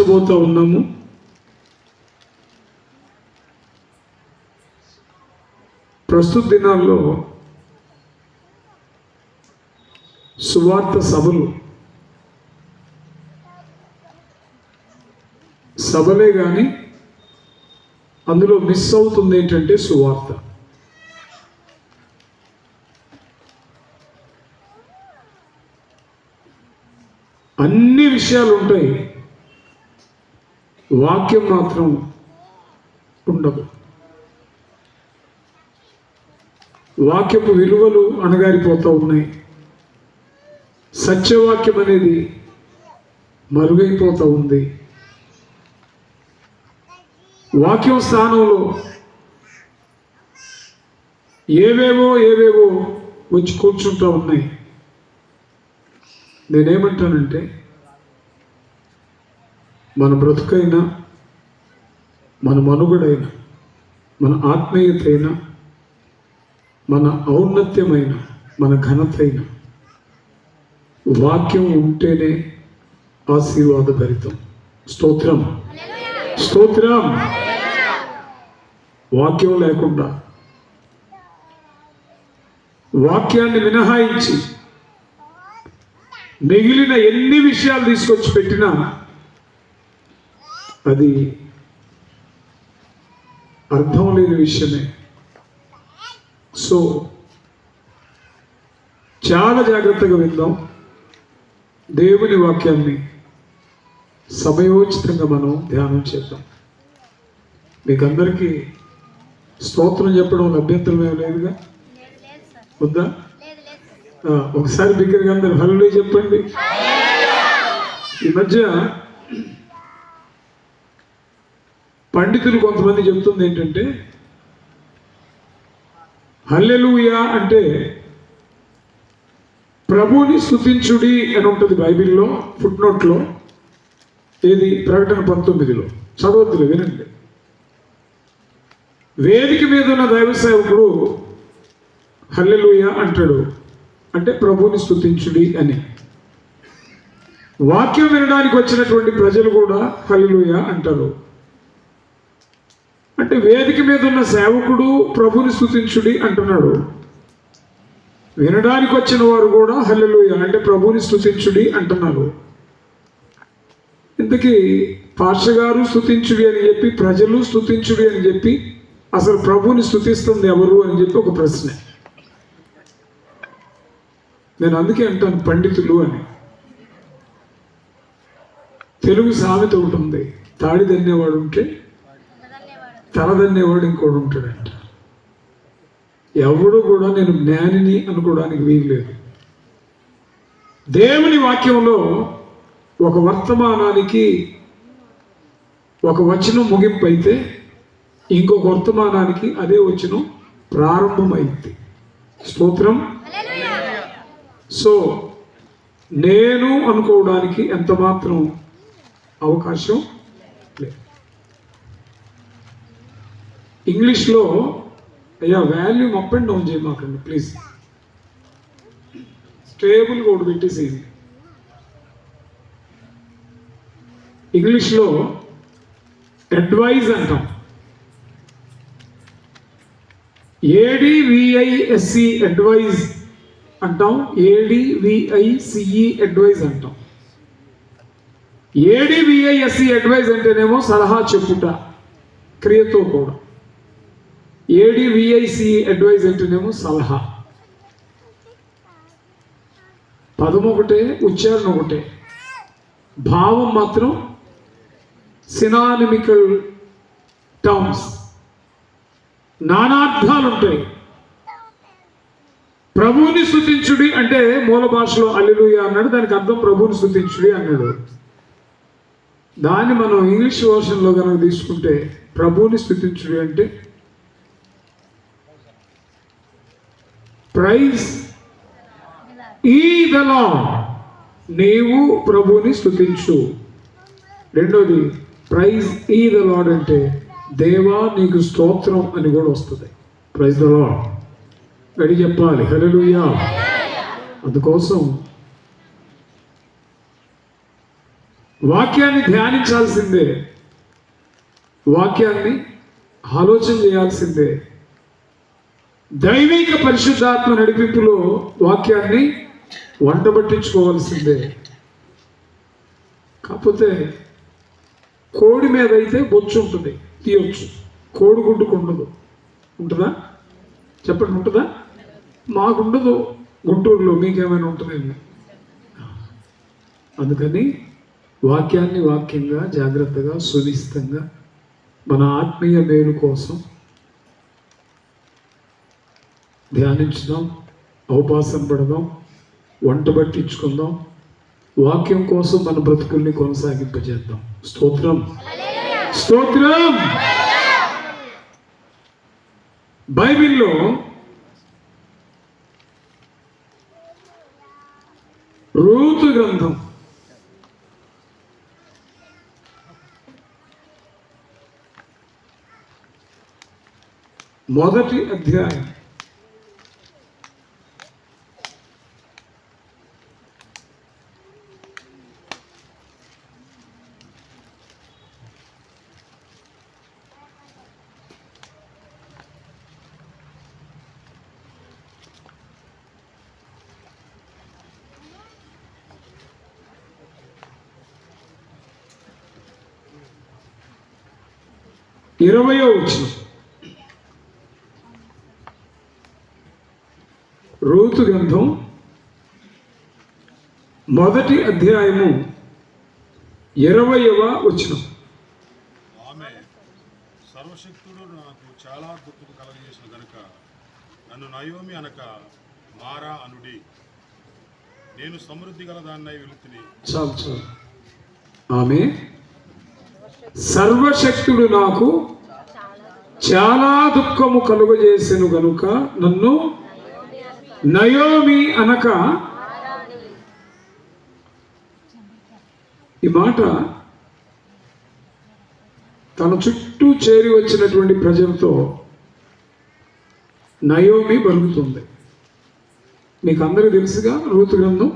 పోతా ఉన్నాము. ప్రస్తుత దినాల్లో సువార్త సభలే కానీ అందులో మిస్ అవుతుంది ఏంటంటే సువార్త. అన్ని విషయాలు ఉంటాయి, వాక్యం మాత్రం ఉండదు. వాక్యపు విలువలు అణగారిపోతూ ఉన్నాయి. సత్యవాక్యం అనేది మరుగైపోతూ ఉంది. వాక్యం స్థానంలో ఏవేవో వచ్చి కూర్చుంటూ ఉన్నాయి. నేనేమంటానంటే మన బ్రతుకైనా, మన మనుగడైనా, మన ఆత్మీయత అయినా, మన ఔన్నత్యమైన, మన ఘనతైన వాక్యం ఉంటేనే ఆశీర్వాదభరితం. స్తోత్రం, స్తోత్రం. వాక్యం లేకుండా, వాక్యాన్ని మినహాయించి మిగిలిన ఎన్ని విషయాలు తీసుకొచ్చి పెట్టినా అది అర్థం లేని విషయమే. సో చాలా జాగ్రత్తగా విందాం దేవుని వాక్యాన్ని. సమయోచితంగా మనం ధ్యానం చేద్దాం. మీకు అందరికీ స్తోత్రం చెప్పడం అభ్యంతరం ఏమి లేదుగా? వద్దా? ఒకసారి బిగ్గరగా అందరు హల్లెలూయా చెప్పండి. ఈ మధ్య పండితులు కొంతమంది చెప్తుంది ఏంటంటే, హల్లెలూయా అంటే ప్రభువుని స్తుతించుడి అని ఉంటుంది బైబిల్లో, ఫుట్ నోట్లో. ఏది? ప్రకటన 19లో. చదవద్దులే, వినండి. వేదిక మీద ఉన్న దైవ సేవకుడు హల్లెలూయా అంటాడు, అంటే ప్రభువుని స్తుతించుడి అని. వాక్యం వినడానికి వచ్చినటువంటి ప్రజలు కూడా హల్లెలూయా అంటారు. అంటే వేదిక మీద ఉన్న సేవకుడు ప్రభువుని స్తుతించుడి అంటున్నాడు, వినడానికి వచ్చిన వారు కూడా హల్లెలూయా అంటే ప్రభువుని స్తుతించుడి అంటున్నారు. ఇంతకీ పాస్టర్ గారు స్తుతించుడి అని చెప్పి, ప్రజలు స్తుతించుడి అని చెప్పి, అసలు ప్రభువుని స్తుతిస్తుంది ఎవరు అని చెప్పి ఒక ప్రశ్న. నేను అందుకే అంటాను పండితులు అని. తెలుగు సామెత ఒకటి ఉంది, తాడి దన్నేవాడు ఉంటే తలదన్నేవాడు ఇంకోటి ఉంటాడంట. ఎవడు కూడా నేను జ్ఞానిని అనుకోవడానికి వీల్లేదు. దేవుని వాక్యంలో ఒక వర్తమానానికి ఒక వచనం ముగింపు అయితే ఇంకొక వర్తమానానికి అదే వచనం ప్రారంభమైంది. స్తోత్రం. సో నేను అనుకోవడానికి ఎంత మాత్రం అవకాశం లేదు. ఇంగ్లీష్లో అయ్యా వాల్యూమ్ అప్ అండ్ డౌన్ చేయమాకండి ప్లీజ్. స్టేబుల్గా ఒకటి పెట్టేసేది. ఇంగ్లీష్లో అడ్వైజ్ అంటాం, ADVISE అడ్వైజ్ అంటాం, ADVICE అడ్వైజ్ అంటాం. ADVISE అడ్వైజ్ అంటేనేమో సలహా చెప్పుట క్రియతో కూడా. ADVICE అడ్వైజ్ అంటేనేమో సలహా. పదం ఒకటే, ఉచ్చారణ ఒకటే, భావం మాత్రం సినానిమికల్ టర్మ్స్, నానార్థాలు ఉంటాయి. ప్రభువుని స్తుతించుడి అంటే మూల భాషలో హల్లెలూయా అన్నాడు, దానికి అర్థం ప్రభువుని స్తుతించుడి అన్నాడు. దాన్ని మనం ఇంగ్లీష్ వర్షన్లో కనుక తీసుకుంటే ప్రభువుని స్తుతించుడి అంటే ప్రైజ్ ఈ ద లార్డ్, నీవు ప్రభువుని స్తుతించు. రెండోది ప్రైజ్ ఈ ద లార్డ్ అంటే దేవా నీకు స్తోత్రం అని కూడా వస్తుంది. ప్రైజ్ ద లార్డ్ గడి చెప్పాలి, హల్లెలూయా. అందుకోసం వాక్యాన్ని ధ్యానించాల్సిందే, వాక్యాన్ని ఆలోచన చేయాల్సిందే, దైవిక పరిశుద్ధాత్మ నడిపింపులో వాక్యాన్ని వంటబట్టించుకోవాల్సిందే. కాకపోతే కోడి మీద అయితే బొచ్చు ఉంటుంది, తీయొచ్చు. కోడిగుడ్డుకు ఉండదు. ఉంటుందా చెప్పండి? ఉంటుందా? మాకుండదు గుంటూరులో, మీకేమైనా ఉంటుందేమో. అందుకని వాక్యాన్ని వాక్యంగా జాగ్రత్తగా సునిశ్చితంగా మన ఆత్మీయ మేలు కోసం ధ్యానించుదాం, అవకాశం పడదాం, వంట పట్టించుకుందాం, వాక్యం కోసం మన బ్రతుకుల్ని కొనసాగింపజేద్దాం. స్తోత్రం, స్తోత్రం. బైబిల్లో రూతు గ్రంథం మొదటి అధ్యాయం 20వ వచనం. రూతు గ్రంథం మొదటి అధ్యాయము 20వ వచనం. ఆమె సర్వశక్తుడు నాకు చాలా దుఃఖం కలగజేసిన గనుక నన్ను నయోమి అనక మారా అనుడి, నేను సమృద్ధి గల దాన్నై వెళుతుని. చాలు. ఆమె సర్వశక్తుడు నాకు చాలా దుఃఖము కలుగజేసెను గనుక నన్ను నయోమి అనక. ఈ మాట తన చుట్టూ చేరి వచ్చినటువంటి ప్రజలతో నయోమి పలుకుతుంది. మీకు అందరికీ తెలుసుగా రూతు గ్రంథం.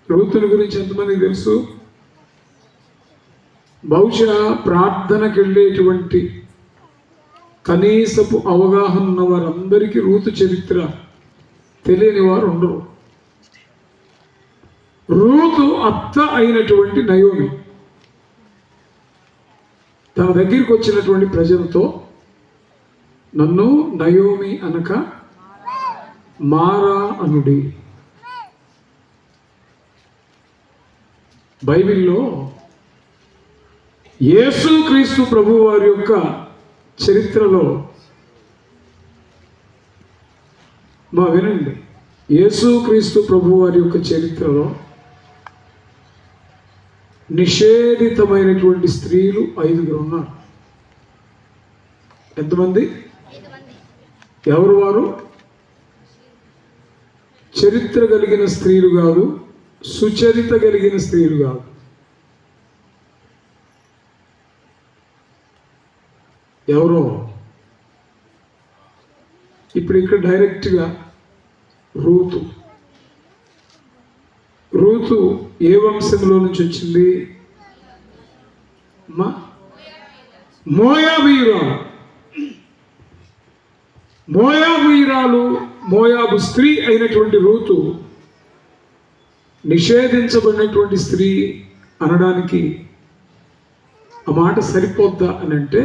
రూతుని గురించి ఎంతమందికి తెలుసు? బహుశా ప్రార్థనకి వెళ్ళేటువంటి కనీసపు అవగాహన ఉన్న వారందరికీ రూతు చరిత్ర తెలియని వారు ఉండరు. రూతు అత్త అయినటువంటి నయోమి తన దగ్గరికి వచ్చినటువంటి ప్రజలతో నన్ను నయోమి అనక మారా అనుడి. బైబిల్లో యేసుక్రీస్తు ప్రభు వారి యొక్క చరిత్రలో వినండి, యేసుక్రీస్తు ప్రభు వారి యొక్క చరిత్రలో నిషేధితమైనటువంటి స్త్రీలు 5 ఉన్నారు. ఎంతమంది? ఎవరు వారు? చరిత్ర కలిగిన స్త్రీలు కాదు, సుచరిత కలిగిన స్త్రీలు కాదు. ఎవరో ఇప్పుడు ఇక్కడ డైరెక్ట్గా రూతు ఏ వంశంలో నుంచి వచ్చింది? మోయాబీయురాలు మోయాబు స్త్రీ అయినటువంటి రూతు నిషేధించబడినటువంటి స్త్రీ అనడానికి ఆ మాట సరిపోద్దా అని అంటే,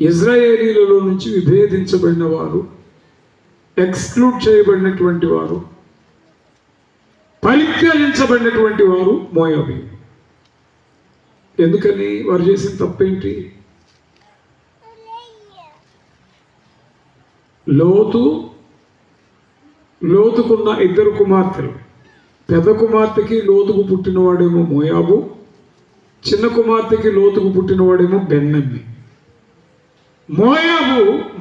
ఇజ్రాయేలీలలో నుంచి విభేదించబడిన వారు, ఎక్స్క్లూడ్ చేయబడినటువంటి వారు, పరిత్యజించబడినటువంటి వారు మోయాబీయులు. ఎందుకని? వారు చేసిన తప్పేంటి? లోతుకున్న 2 కుమార్తెలు. పెద్ద కుమార్తెకి లోతుకు పుట్టినవాడేమో మోయాబు, చిన్న కుమార్తెకి లోతుకు పుట్టినవాడేమో బెన్నమ్మి.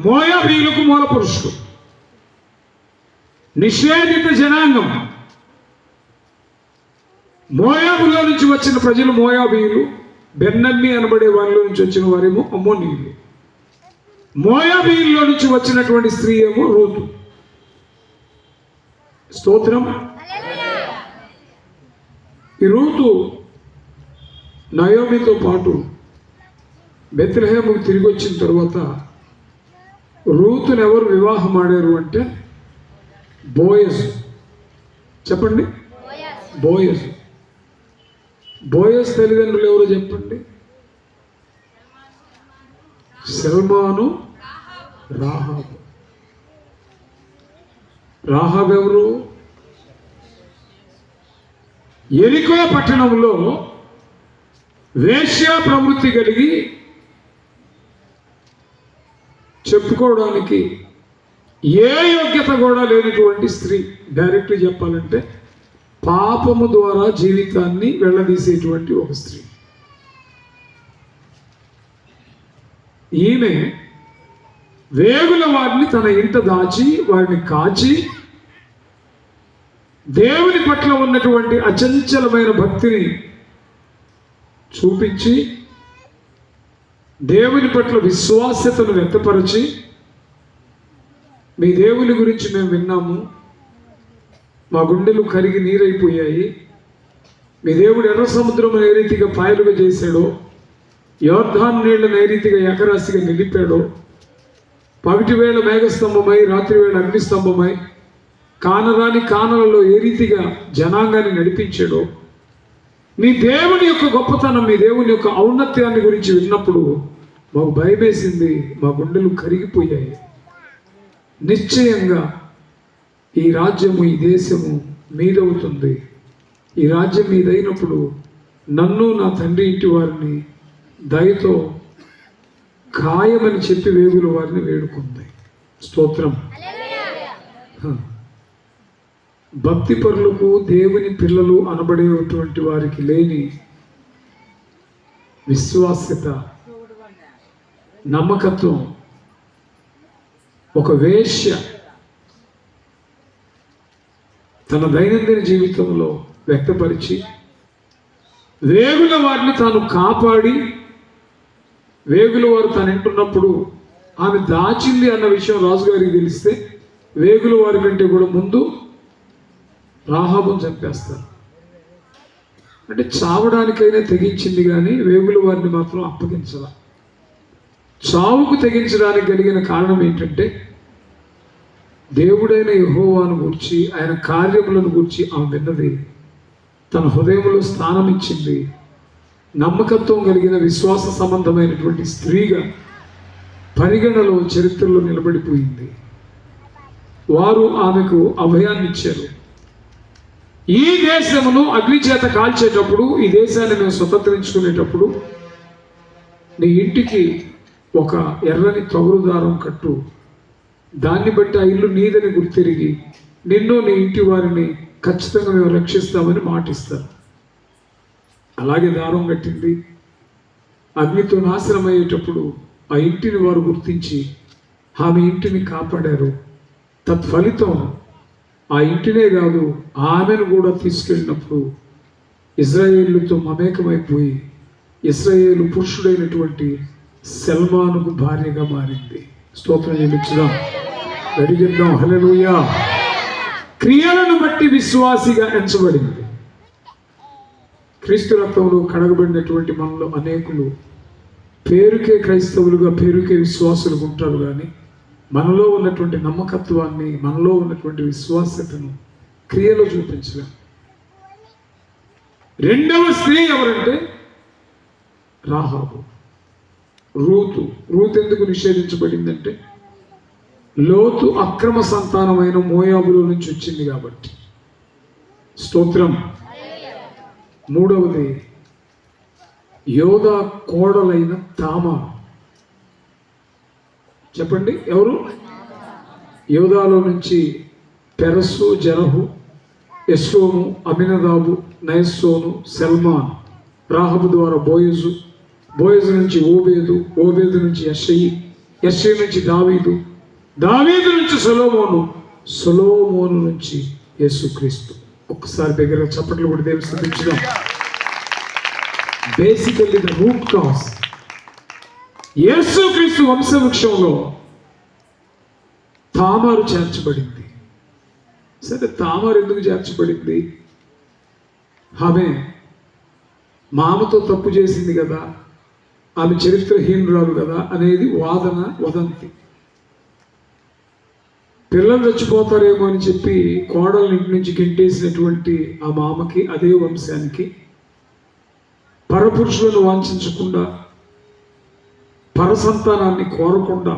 మోయాబీయులకు మూల పురుషుడు, నిషేధిత జనాంగం. మోయాబులో నుంచి వచ్చిన ప్రజలు మోయాబీయులు, బెన్నమ్మి అనబడే వారిలో నుంచి వచ్చిన వారేమో అమ్మోనీయులు. మోయాబీయుల్లో నుంచి వచ్చినటువంటి స్త్రీ ఏమో రూతు. స్తోత్రం. ఈ రూతు నయోమితో పాటు బెత్లెహేముకు తిరిగి వచ్చిన తర్వాత రూతును ఎవరు వివాహం ఆడారు అంటే బోయజు. చెప్పండి, బోయజు. బోయజ్ తల్లిదండ్రులు ఎవరో చెప్పండి? సల్మాను, రాహాబు. రాహాబు ఎవరు? ఎరికో పట్టణంలో వేశ్యా ప్రవృత్తి కలిగి చెప్పుకోవడానికి ఏ యోగ్యత కూడా లేనటువంటి స్త్రీ. డైరెక్ట్గా చెప్పాలంటే పాపము ద్వారా జీవితాన్ని వెళ్ళదీసేటువంటి ఒక స్త్రీ. ఈమె వేగుల వారిని తన ఇంట దాచి వారిని కాచి దేవుని పట్ల ఉన్నటువంటి అచంచలమైన భక్తిని చూపించి దేవుని పట్ల విశ్వాస్యతను వ్యక్తపరిచి, మీ దేవుని గురించి మేము విన్నాము, మా గుండెలు కరిగి నీరైపోయాయి, మీ దేవుడు ఎర్ర సముద్రం ఏ రీతిగా పాయలుగా చేశాడో, యోర్దాను నీళ్లను ఏ రీతిగా ఏకరాశిగా నిలిపాడో, పగటి వేళ మేఘస్తంభమై రాత్రి వేళ అగ్నిస్తంభమై కానరాని కానలలో ఏ రీతిగా జనాంగాన్ని నడిపించాడో, మీ దేవుని యొక్క గొప్పతనం, మీ దేవుని యొక్క ఔన్నత్యాన్ని గురించి విన్నప్పుడు మాకు భయమేసింది, మా గుండెలు కరిగిపోయాయి. నిశ్చయంగా ఈ రాజ్యము, ఈ దేశము మీదవుతుంది. ఈ రాజ్యం మీదైనప్పుడు నన్ను నా తండ్రి ఇంటి వారిని దయతో ఖాయమని చెప్పి వేగుల వారిని వేడుకుంది. స్తోత్రం. భక్తి పరులకు, దేవుని పిల్లలు అనబడేటువంటి వారికి లేని విశ్వాస్యత, నమ్మకత్వం ఒక వేశ్య తన దైనందిన జీవితంలో వ్యక్తపరిచి వేగుల వారిని తాను కాపాడి, వేగుల వారు తను వింటున్నప్పుడు ఆమె దాచింది అన్న విషయం రాజుగారికి తెలిస్తే వేగుల వారి కంటే కూడా ముందు రాహాబును చంపేస్తారు. అంటే చావడానికైనా తెగించింది కానీ వేగుల వారిని మాత్రం అప్పగించాల. చావుకు తెగించడానికి కలిగిన కారణం ఏంటంటే దేవుడైన యెహోవాను గూర్చి, ఆయన కార్యములను గూర్చి ఆమె విన్నది, తన హృదయంలో స్థానం ఇచ్చింది. నమ్మకత్వం కలిగిన విశ్వాస సంబంధమైనటువంటి స్త్రీగా పరిగణలో చరిత్రలో నిలబడిపోయింది. వారు ఆమెకు అభయాన్ని ఇచ్చారు. ఈ దేశమును అగ్ని చేత కాల్చేటప్పుడు, ఈ దేశాన్ని మేము స్వతంత్రించుకునేటప్పుడు నీ ఇంటికి ఒక ఎర్రని తగురు దారం కట్టు, దాన్ని బట్టి ఆ ఇల్లు నీదని గుర్తిరిగి నిన్ను నీ ఇంటి వారిని ఖచ్చితంగా మేము రక్షిస్తామని మాటిస్తారు. అలాగే దారం కట్టింది. అగ్నితో నాశనం అయ్యేటప్పుడు ఆ ఇంటిని వారు గుర్తించి ఆమె ఇంటిని కాపాడారు. తత్ఫలితం ఆ ఇంటినే కాదు, ఆమెను కూడా తీసుకెళ్ళినప్పుడు ఇజ్రాయేలుతో మమేకమైపోయి ఇజ్రాయేలు పురుషుడైనటువంటి సల్మానుకు భార్యగా మారింది. స్తోత్రం చెల్లించుదాం, గడిగిద్దాం. హల్లెలూయా. క్రియలను బట్టి విశ్వాసిగా ఎంచబడింది. క్రీస్తు రక్తంలో కడగబడినటువంటి మనలో అనేకులు పేరుకే క్రైస్తవులుగా, పేరుకే విశ్వాసులుగా ఉంటారు కానీ మనలో ఉన్నటువంటి నమ్మకత్వాన్ని, మనలో ఉన్నటువంటి విశ్వాసతను క్రియలో చూపించలేం. రెండవ స్త్రీ ఎవరంటే రాహాబు. రూతు ఎందుకు నిషేధించబడిందంటే లోతు అక్రమ సంతానమైన మోయాబులో నుంచి వచ్చింది కాబట్టి. స్తోత్రం. మూడవది యోధా కోడలైన తామారు. చెప్పండి, ఎవరు? యోధాలో నుంచి పెరసు, జరహు, ఎస్రోము, అమినదాబు, నయస్సోను, సల్మాన్. రాహబు ద్వారా బోయజు, బోయజు నుంచి ఓబేదు, ఓబేదు నుంచి యెషయి, యెషయి నుంచి దావీదు, దావీదు నుంచి సొలొమోను, సొలొమోను నుంచి యేసుక్రీస్తు. ఒక్కసారి దగ్గర చప్పట్లు కూడా దేవుని స్తుతించుదాం. బేసికల్లీ ద రూట్ కాజ్ యేసుక్రీస్తు వంశవృక్షంలో తామారు చేర్చబడింది. సరే, తామారు ఎందుకు చేర్చబడింది? ఆమె మామతో తప్పు చేసింది కదా, ఆమె చరిత్రహీనురాలు కదా అనేది వాదన, వదంతి. పిల్లలు చచ్చిపోతారేమో అని చెప్పి కోడల్ని ఇంటి నుంచి గెంటేసినటువంటి ఆ మామకి, అదే వంశానికి, పరపురుషులను వాంఛించకుండా, పరసంతానాన్ని కోరకుండా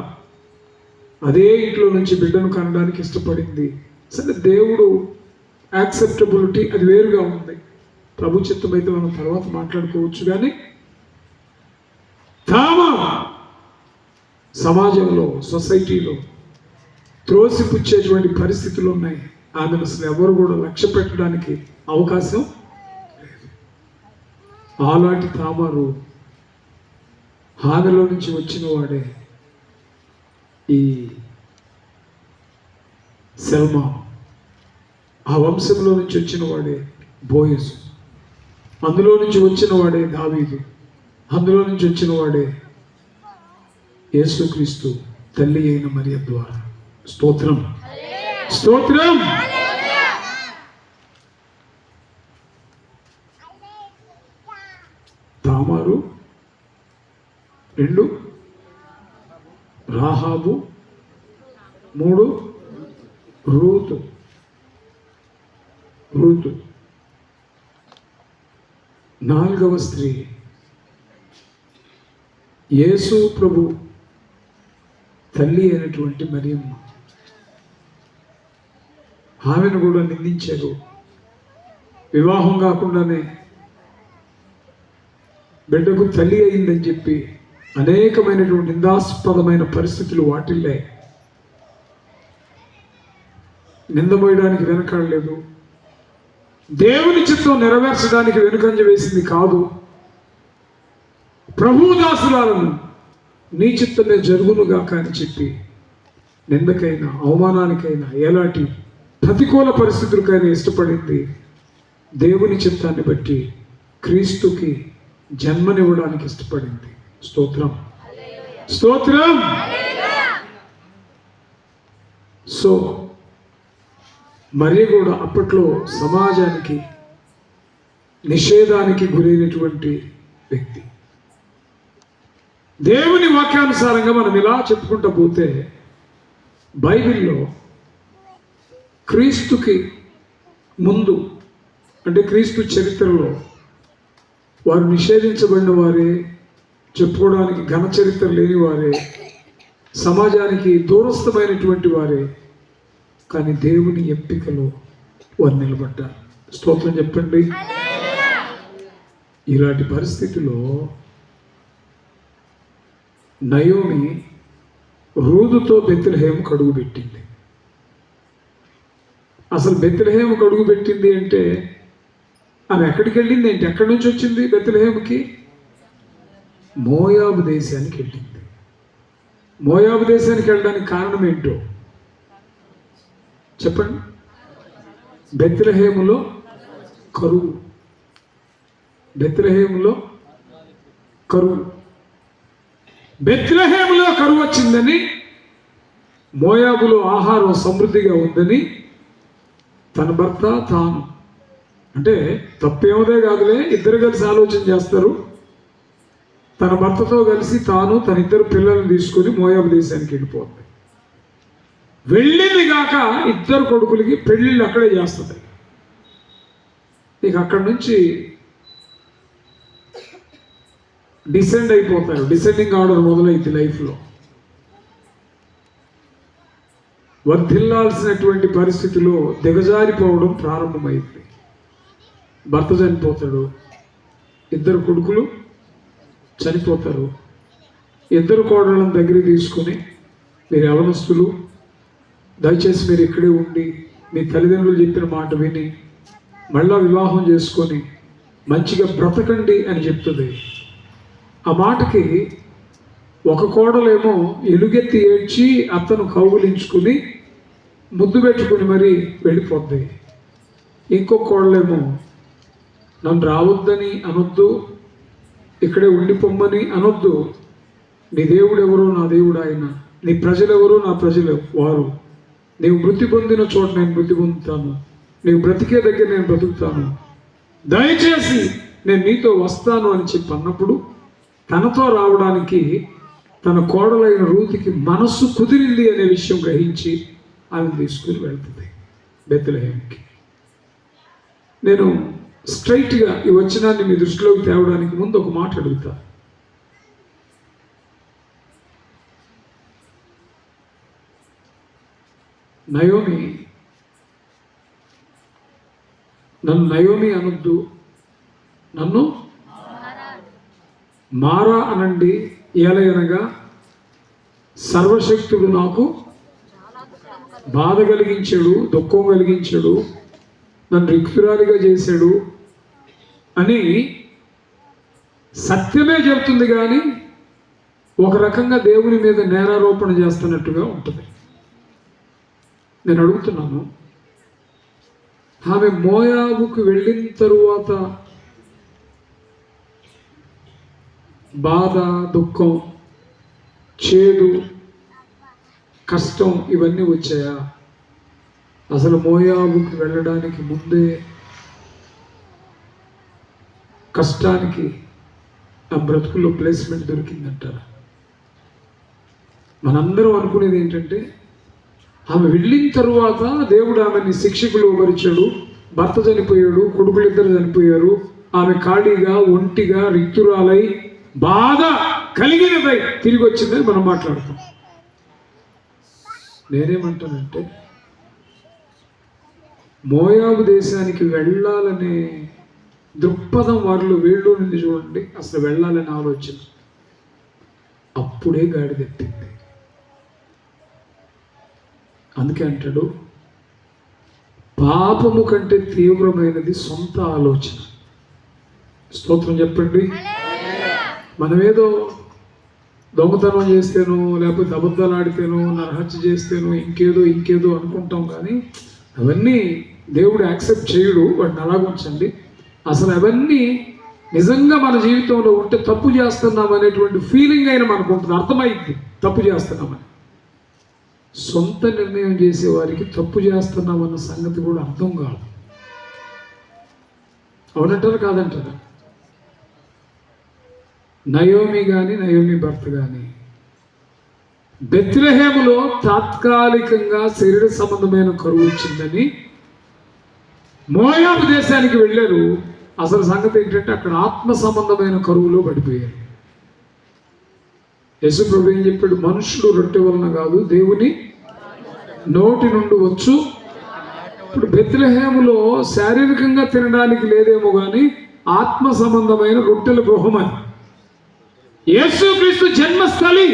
అదే ఇంట్లో నుంచి బిడ్డను కనడానికి ఇష్టపడింది. సరే, దేవుడు యాక్సెప్టబిలిటీ అది వేరుగా ఉంది. ప్రభు చిత్తం అయితే మనం తర్వాత మాట్లాడుకోవచ్చు. కానీ తామారు సమాజంలో, సొసైటీలో త్రోసిపుచ్చేటువంటి పరిస్థితులు ఉన్నాయి. ఆమెను అసలు ఎవరు కూడా లక్ష్య పెట్టడానికి అవకాశం లేదు. అలాంటి తామారు ఆమెలో నుంచి వచ్చిన వాడే ఈ సెల్మా. ఆ వంశంలో నుంచి వచ్చిన వాడే బోయజు. అందులో నుంచి వచ్చిన వాడే దావీదు. అందులో నుంచి వచ్చిన వాడే యేసుక్రీస్తు తల్లి అయిన మరియ ద్వారా. స్తోత్రం, స్తోత్రం. తామారు 2, రాహాబు 3, రూతు. రూతు 4వ స్త్రీ యేసు ప్రభు తల్లి అయినటువంటి మరియమ్మ. ఆమెను కూడా నిందించారు. వివాహం కాకుండానే బిడ్డకు తల్లి అయిందని చెప్పి అనేకమైనటువంటి నిందాస్పదమైన పరిస్థితులు వాటిల్లే. నిందమోయడానికి వెనకాడలేదు. దేవుని చిత్తం నెరవేర్చడానికి వెనుకంజ వేసింది కాదు. ప్రభుదాసురాలను నీ చిత్తమే జరుగునుగా అని చెప్పి నిందకైనా, అవమానానికైనా, ఎలాంటి ప్రతికూల పరిస్థితులకైనా ఇష్టపడింది. దేవుని చిత్తాన్ని బట్టి క్రీస్తుకి జన్మనివ్వడానికి ఇష్టపడింది. స్తోత్రం, స్తోత్రం. సో మరి కూడా అప్పట్లో సమాజానికి నిషేధానికి గురైనటువంటి వ్యక్తి. దేవుని వాక్యానుసారంగా మనం ఇలా చెప్పుకుంటూ పోతే బైబిల్లో క్రీస్తుకి ముందు, అంటే క్రీస్తు చరిత్రలో వారు నిషేధించబడిన వారే, చెప్పుకోవడానికి ఘన చరిత్ర లేని వారే, సమాజానికి దూరస్థమైనటువంటి వారే, కానీ దేవుని ఎంపికలో వారు నిలబడ్డారు. స్తోత్రం చెప్పండి. ఇలాంటి పరిస్థితిలో నయోమి రూదుతో బెత్లెహేము కడుగు పెట్టింది. అసలు బెత్లెహేము కడుగు పెట్టింది అంటే ఆమె ఎక్కడికి వెళ్ళింది అంటే, ఎక్కడి నుంచి వచ్చింది బెత్లెహేముకి? మోయాబు దేశానికి వెళ్ళింది. మోయాబు దేశానికి వెళ్ళడానికి కారణం ఏంటో చెప్పండి. బెత్లెహేములో కరువు. బెత్లెహేములో కరువు. బెత్లెహేములో కరువు వచ్చిందని, మోయాబులో ఆహారం సమృద్ధిగా ఉందని తన భర్త తాను, అంటే తప్పేమదే కాదులే, ఇద్దరు కలిసి ఆలోచన చేస్తారు. తన భర్తతో కలిసి తాను తన 2 పిల్లలను తీసుకొని మోయాబు దేశానికి వెళ్ళిపోతుంది. వెళ్ళింది కాక 2 కొడుకులకి పెళ్ళిళ్ళు అక్కడే చేస్తుంది. ఇక అక్కడి నుంచి డిసెండ్ అయిపోతారు. డిసెండింగ్ ఆర్డర్ మొదలైంది లైఫ్లో. వర్ధిల్లాల్సినటువంటి పరిస్థితిలో దిగజారిపోవడం ప్రారంభమైంది. భర్త చనిపోతాడు, 2 కొడుకులు చనిపోతారు. 2 కోడళ్ళను దగ్గరికి తీసుకొని, మీరు యవనస్తులు, దయచేసి మీరు ఇక్కడే ఉండి మీ తల్లిదండ్రులు చెప్పిన మాట విని మళ్ళా వివాహం చేసుకొని మంచిగా బ్రతకండి అని చెప్తుంది. ఆ మాటకి ఒక కోడలేమో ఎలుగెత్తి ఏడ్చి అత్తను కౌగులించుకుని ముద్దు పెట్టుకుని మరీ వెళ్ళిపోద్ది. ఇంకో కోడలేమో నన్ను రావద్దని అనొద్దు, ఇక్కడే ఉండిపోమ్మని అనొద్దు, నీ దేవుడు ఎవరు, నా దేవుడు ఆయన, నీ ప్రజలెవరు, నా ప్రజలు వారు, నీవు మృతి పొందిన చోట నేను మృతి పొందుతాను, నీవు బ్రతికే దగ్గర నేను బ్రతుకుతాను, దయచేసి నేను నీతో వస్తాను అని చెప్పి అన్నప్పుడు తనతో రావడానికి తన కోడలైన రూతుకి మనస్సు కుదిరింది అనే విషయం గ్రహించి ఆమె తీసుకుని వెళ్తుంది బెత్లెహేముకి. నేను స్ట్రైట్గా ఈ వచనాన్ని మీ దృష్టిలోకి తేవడానికి ముందు ఒక మాట అడుగుతా. నయోమి, నన్ను నయోమి అనొద్దు, నన్ను మారా అనండి. ఏలయనగా సర్వశక్తుడు నాకు బాధ కలిగించాడు, దుఃఖం కలిగించాడు, నన్ను రిక్తురాలిగా చేశాడు అని సత్యమే చెబుతుంది, కానీ ఒక రకంగా దేవుని మీద నేరారోపణ చేస్తున్నట్టుగా ఉంటుంది. నేను అడుగుతున్నాను, ఆమె మోయాబుకు వెళ్ళిన తరువాత బాధ, దుఃఖం, చేదు, కష్టం ఇవన్నీ వచ్చాయా? అసలు మోయాబుకు వెళ్ళడానికి ముందే కష్టానికి ఆ బ్రతుకుల్లో ప్లేస్మెంట్ దొరికిందంటారా? మనందరం అనుకునేది ఏంటంటే ఆమె వెళ్ళిన తరువాత దేవుడు ఆమెని శిక్షకు లోబరిచాడు, భర్త చనిపోయాడు, కొడుకులిద్దరు చనిపోయారు, ఆమె ఖాళీగా ఒంటిగా రిక్తురాలై బాధ కలిగినదై తిరిగి వచ్చిందని మనం మాట్లాడతాం. నేనేమంటానంటే మోయాబు దేశానికి వెళ్ళాలనే దృక్పథం వారిలో వేళ్ళు నుండి చూడండి, అసలు వెళ్ళాలని ఆలోచన అప్పుడే గాడిదెట్టింది. అందుకే అంటాడు, పాపము కంటే తీవ్రమైనది సొంత ఆలోచన. స్తోత్రం చెప్పండి. మనమేదో దొంగతనం చేస్తేనో, లేకపోతే అబద్ధాలు ఆడితేనో, నరహత్య చేస్తేనో, ఇంకేదో అనుకుంటాం, కానీ అవన్నీ దేవుడు యాక్సెప్ట్ చేయడు. వాటిని అలాగుంచండి. అసలు అవన్నీ నిజంగా మన జీవితంలో ఉంటే తప్పు చేస్తున్నాం అనేటువంటి ఫీలింగ్ అయినా మనకు ఉంటుంది, అర్థమైంది తప్పు చేస్తున్నామని. సొంత నిర్ణయం చేసే వారికి తప్పు చేస్తున్నామన్న సంగతి కూడా అర్థం కాదు. అవునంటారా కాదంటారా? నయోమి కానీ నయోమి భర్త కానీ బెత్లెహేములో తాత్కాలికంగా శరీర సంబంధమైన కరువు వచ్చిందని మోయాబు దేశానికి వెళ్ళారు. అసలు సంగతి ఏంటంటే అక్కడ ఆత్మ సంబంధమైన కరువులో పడిపోయారు. యేసు ప్రభు ఏం చెప్పాడు? మనుషులు రొట్టె వలన కాదు, దేవుని నోటి నుండి వచ్చు. ఇప్పుడు బెత్లెహేములో శారీరకంగా తినడానికి లేదేమో కానీ ఆత్మ సంబంధమైన రొట్టెల గృహమని, యేసుక్రీస్తు జన్మస్థలి,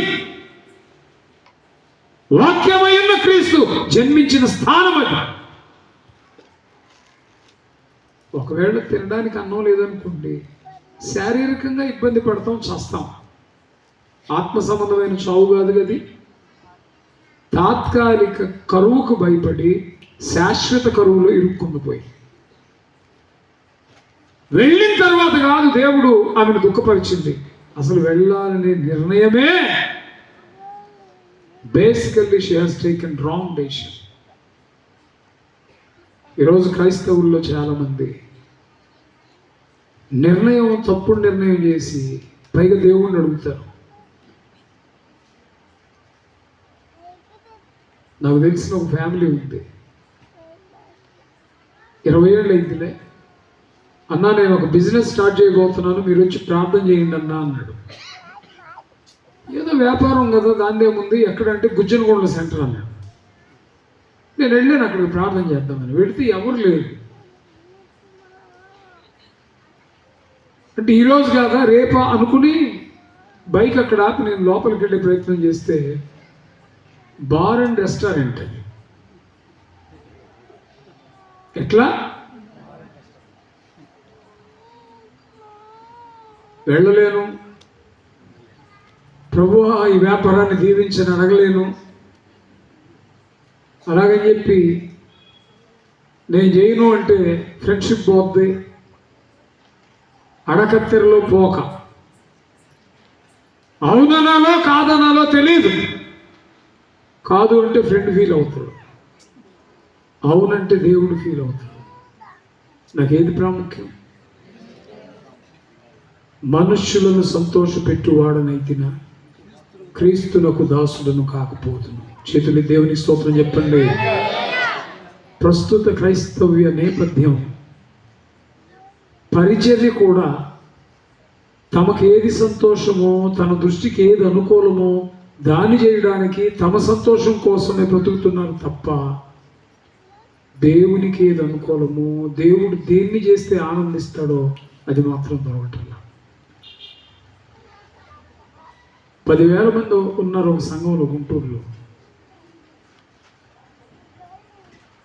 వాక్యమైన క్రీస్తు జన్మించిన స్థానం అది. ఒకవేళ తినడానికి అన్నం లేదనుకోండి, శారీరకంగా ఇబ్బంది పడతాం, చేస్తాం. ఆత్మ సంబంధమైన చావు కాదు గది. తాత్కాలిక కరువుకు భయపడి శాశ్వత కరువులో ఇరుక్కుండిపోయి వెళ్ళిన తర్వాత కాదు దేవుడు ఆమెను దుఃఖపరిచింది, అసలు వెళ్ళాలనే నిర్ణయమే basically she has taken wrong decision. ఈరోజు క్రైస్తవుల్లో చాలామంది తప్పుడు నిర్ణయం చేసి పైగా దేవుణ్ణి అడుగుతారు. నాకు తెలిసిన ఒక ఫ్యామిలీ ఉంది, 20 ఏళ్ళు అయిందిలే. అన్నా నేను ఒక బిజినెస్ స్టార్ట్ చేయబోతున్నాను, మీరు వచ్చి ప్రార్థన చేయండి అన్నా అన్నాడు. ఏదో వ్యాపారం కదా, దానిదేముంది, ఎక్కడంటే గుజ్జనగూడల సెంటర్ అన్నాడు. నేను వెళ్ళాను అక్కడికి ప్రార్థన చేద్దామని. వెళితే ఎవరు లేరు. అంటే ఈరోజు కాదా రేపా అనుకుని బైక్ అక్కడ ఆపి నేను లోపలికి వెళ్ళే ప్రయత్నం చేస్తే బార్ అండ్ రెస్టారెంట్ అది. ఎట్లా వెళ్ళలేను, ప్రభువా ఈ వ్యాపారాన్ని దీవించని అడగలేను. అలాగని చెప్పి నేను చేయను అంటే ఫ్రెండ్షిప్ పోద్ది, అడకత్తెరలో పోక. అవుననాలో కాదనాలో తెలియదు. కాదు అంటే ఫ్రెండ్ ఫీల్ అవుతాడు, అవునంటే దేవుడు ఫీల్ అవుతాడు. నాకేది ప్రాముఖ్యం? మనుష్యులను సంతోషపెట్టువాడనైతిన క్రీస్తునకు దాసుడను కాకపోతును. చేతులు దేవుని స్తోత్రం చెప్పండి. ప్రస్తుత క్రైస్తవ్య నేపథ్యం పరిచర్య కూడా తమకు ఏది సంతోషమో, తన దృష్టికి ఏది అనుకూలమో దాన్ని చేయడానికి తమ సంతోషం కోసమే బ్రతుకుతున్నారు తప్ప దేవునికి ఏది అనుకూలమో, దేవుడు దేన్ని చేస్తే ఆనందిస్తాడో అది మాత్రం దొరకటల్లా. 10,000 మంది ఉన్నారు ఒక సంఘంలో గుంటూరులో.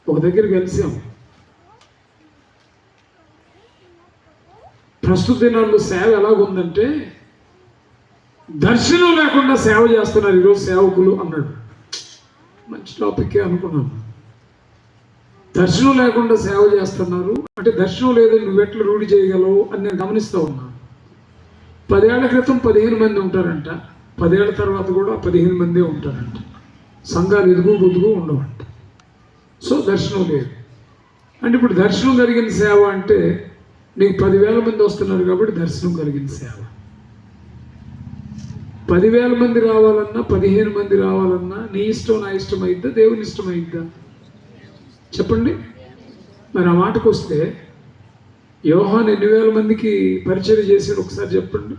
ఒక దగ్గర కలిసాం. ప్రస్తుత దినాల్లో సేవ ఎలాగుందంటే దర్శనం లేకుండా సేవ చేస్తున్నారు ఈరోజు సేవకులు అన్నాడు. మంచి టాపిక్కే అనుకున్నాను. దర్శనం లేకుండా సేవ చేస్తున్నారు అంటే దర్శనం లేదని నువ్వెట్లా రూఢి చేయగలవు అని నేను గమనిస్తూ ఉన్నాను. 10 ఏళ్ల క్రితం 15 మంది ఉంటారంట, 10 ఏళ్ల తర్వాత కూడా 15 మందే ఉంటారంట. సంఘాలు ఎదుగు బొద్దుగు ఉండవంట. సో దర్శనం లేదు అంటే ఇప్పుడు దర్శనం కలిగిన సేవ అంటే నీకు 10,000 మంది వస్తున్నారు కాబట్టి దర్శనం కలిగిన సేవ. 10,000 మంది రావాలన్నా 15 మంది రావాలన్నా నీ ఇష్టం నా ఇష్టం అయిద్దా, దేవుని ఇష్టం అయిద్దా చెప్పండి. మరి ఆ మాటకు వస్తే యోహాను 8,000 మందికి పరిచర్య చేశాడు ఒకసారి చెప్పండి.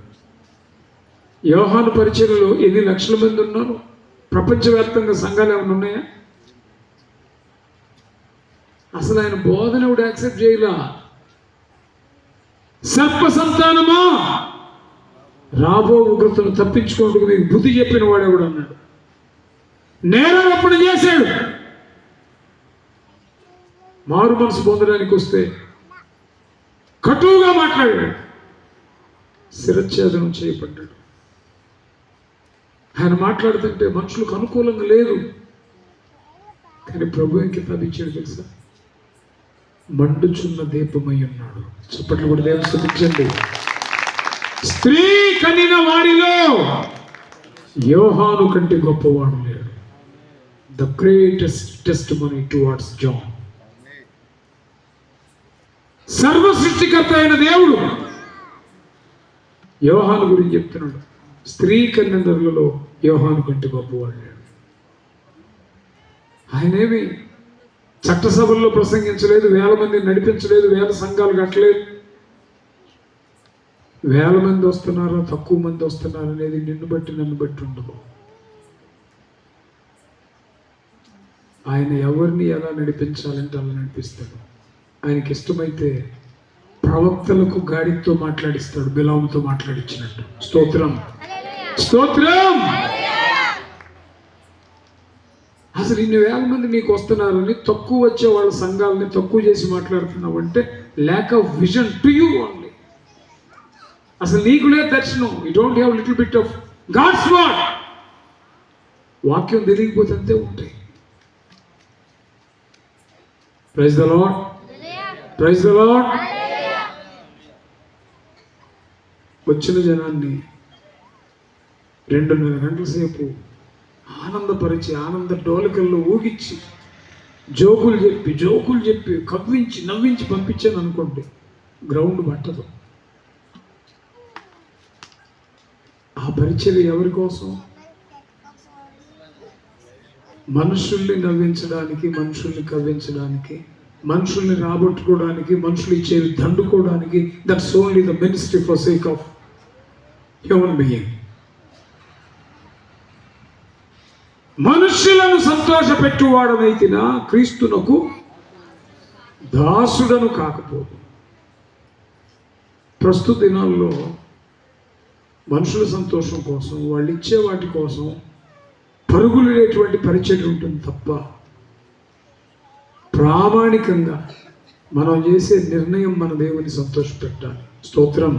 యోహాను పరిచర్యలో ఎన్ని లక్షల మంది ఉన్నారు? ప్రపంచవ్యాప్తంగా సంఘాలు ఏమైనా ఉన్నాయా? అసలు ఆయన బోధన ఎవడు యాక్సెప్ట్ చేయలా. సర్ప సంతానమా, రాబో ఉగ్రతను తప్పించుకోవడానికి మీకు బుద్ధి చెప్పిన వాడెవడు అన్నాడు. నేరం అప్పుడు చేశాడు. మారు మనసు పొందడానికి వస్తే కటువుగా మాట్లాడాడు, శిరచ్ఛేదనం చేయబడ్డాడు. ఆయన మాట్లాడుతుంటే మనుషులకు అనుకూలంగా లేదు. కానీ ప్రభు ఏం కితాబు ఇచ్చాడు తెలుసా? మండుచున్న దీపమై ఉన్నాడు. చప్పట్లు కూడా దేవుని స్తుతించండి. స్త్రీ కనిన వారిలో యోహాను కంటే గొప్పవాడు లేడు. The greatest testimony towards John. సర్వ సృష్టికర్త అయిన దేవుడు యోహాను గురించి చెప్తున్నాడు. స్త్రీ కన్యలలో యోహాను కంటే గొప్పవాడు లేడు. ఆయనేమి చట్టసభల్లో ప్రసంగించలేదు, 1000 మందిని నడిపించలేదు, 1000 సంఘాలు కట్టలేదు. 1000 మంది వస్తున్నారా తక్కువ మంది వస్తున్నారా అనేది నిన్ను బట్టి నన్ను బట్టి ఉండదు. ఆయన ఎవరిని ఎలా నడిపించాలంటే అలా నడిపిస్తాడు. ఆయనకి ఇష్టమైతే ప్రవక్తలకు గాడితో మాట్లాడిస్తాడు, బిలాముతో మాట్లాడించినట్టు. స్తోత్రం స్తోత్రం. అసలు 1,000 మంది నీకు వస్తున్నారని తక్కువ వచ్చే వాళ్ళ సంఘాలని తక్కువ చేసి మాట్లాడుతున్నావు అంటే lack of vision to you only. అసలు నీకు లేదు దర్శనం. You don't have little bit of God's word. వాక్యం తెలియకపోతే అంతే ఉంటాయి. Praise the Lord, praise the Lord. వచ్చిన జనాన్ని 2.5 గంటల సేపు ఆనందపరిచి ఆనంద డోలికల్లో ఊగిచ్చి జోకులు చెప్పి కవ్వించి నవ్వించి పంపించాను అనుకోండి, గ్రౌండ్ పట్టదు. ఆ పరిచర్య ఎవరి కోసం? మనుషుల్ని నవ్వించడానికి, మనుషుల్ని కవ్వించడానికి, మనుషుల్ని రాబట్టుకోవడానికి, మనుషులు ఇచ్చేవి దండుకోవడానికి. That's only the ministry for sake of human being. మనుష్యులను సంతోషపెట్టువాడనైతిన క్రీస్తునకు దాసుడను కాకపోదు. ప్రస్తుత దినాల్లో మనుషుల సంతోషం కోసం, వాళ్ళు ఇచ్చే వాటి కోసం పరుగులేటువంటి పరిచర్య ఉంటుంది తప్ప ప్రామాణికంగా మనం చేసే నిర్ణయం మన దేవుని సంతోషపెట్టాలి. స్తోత్రం.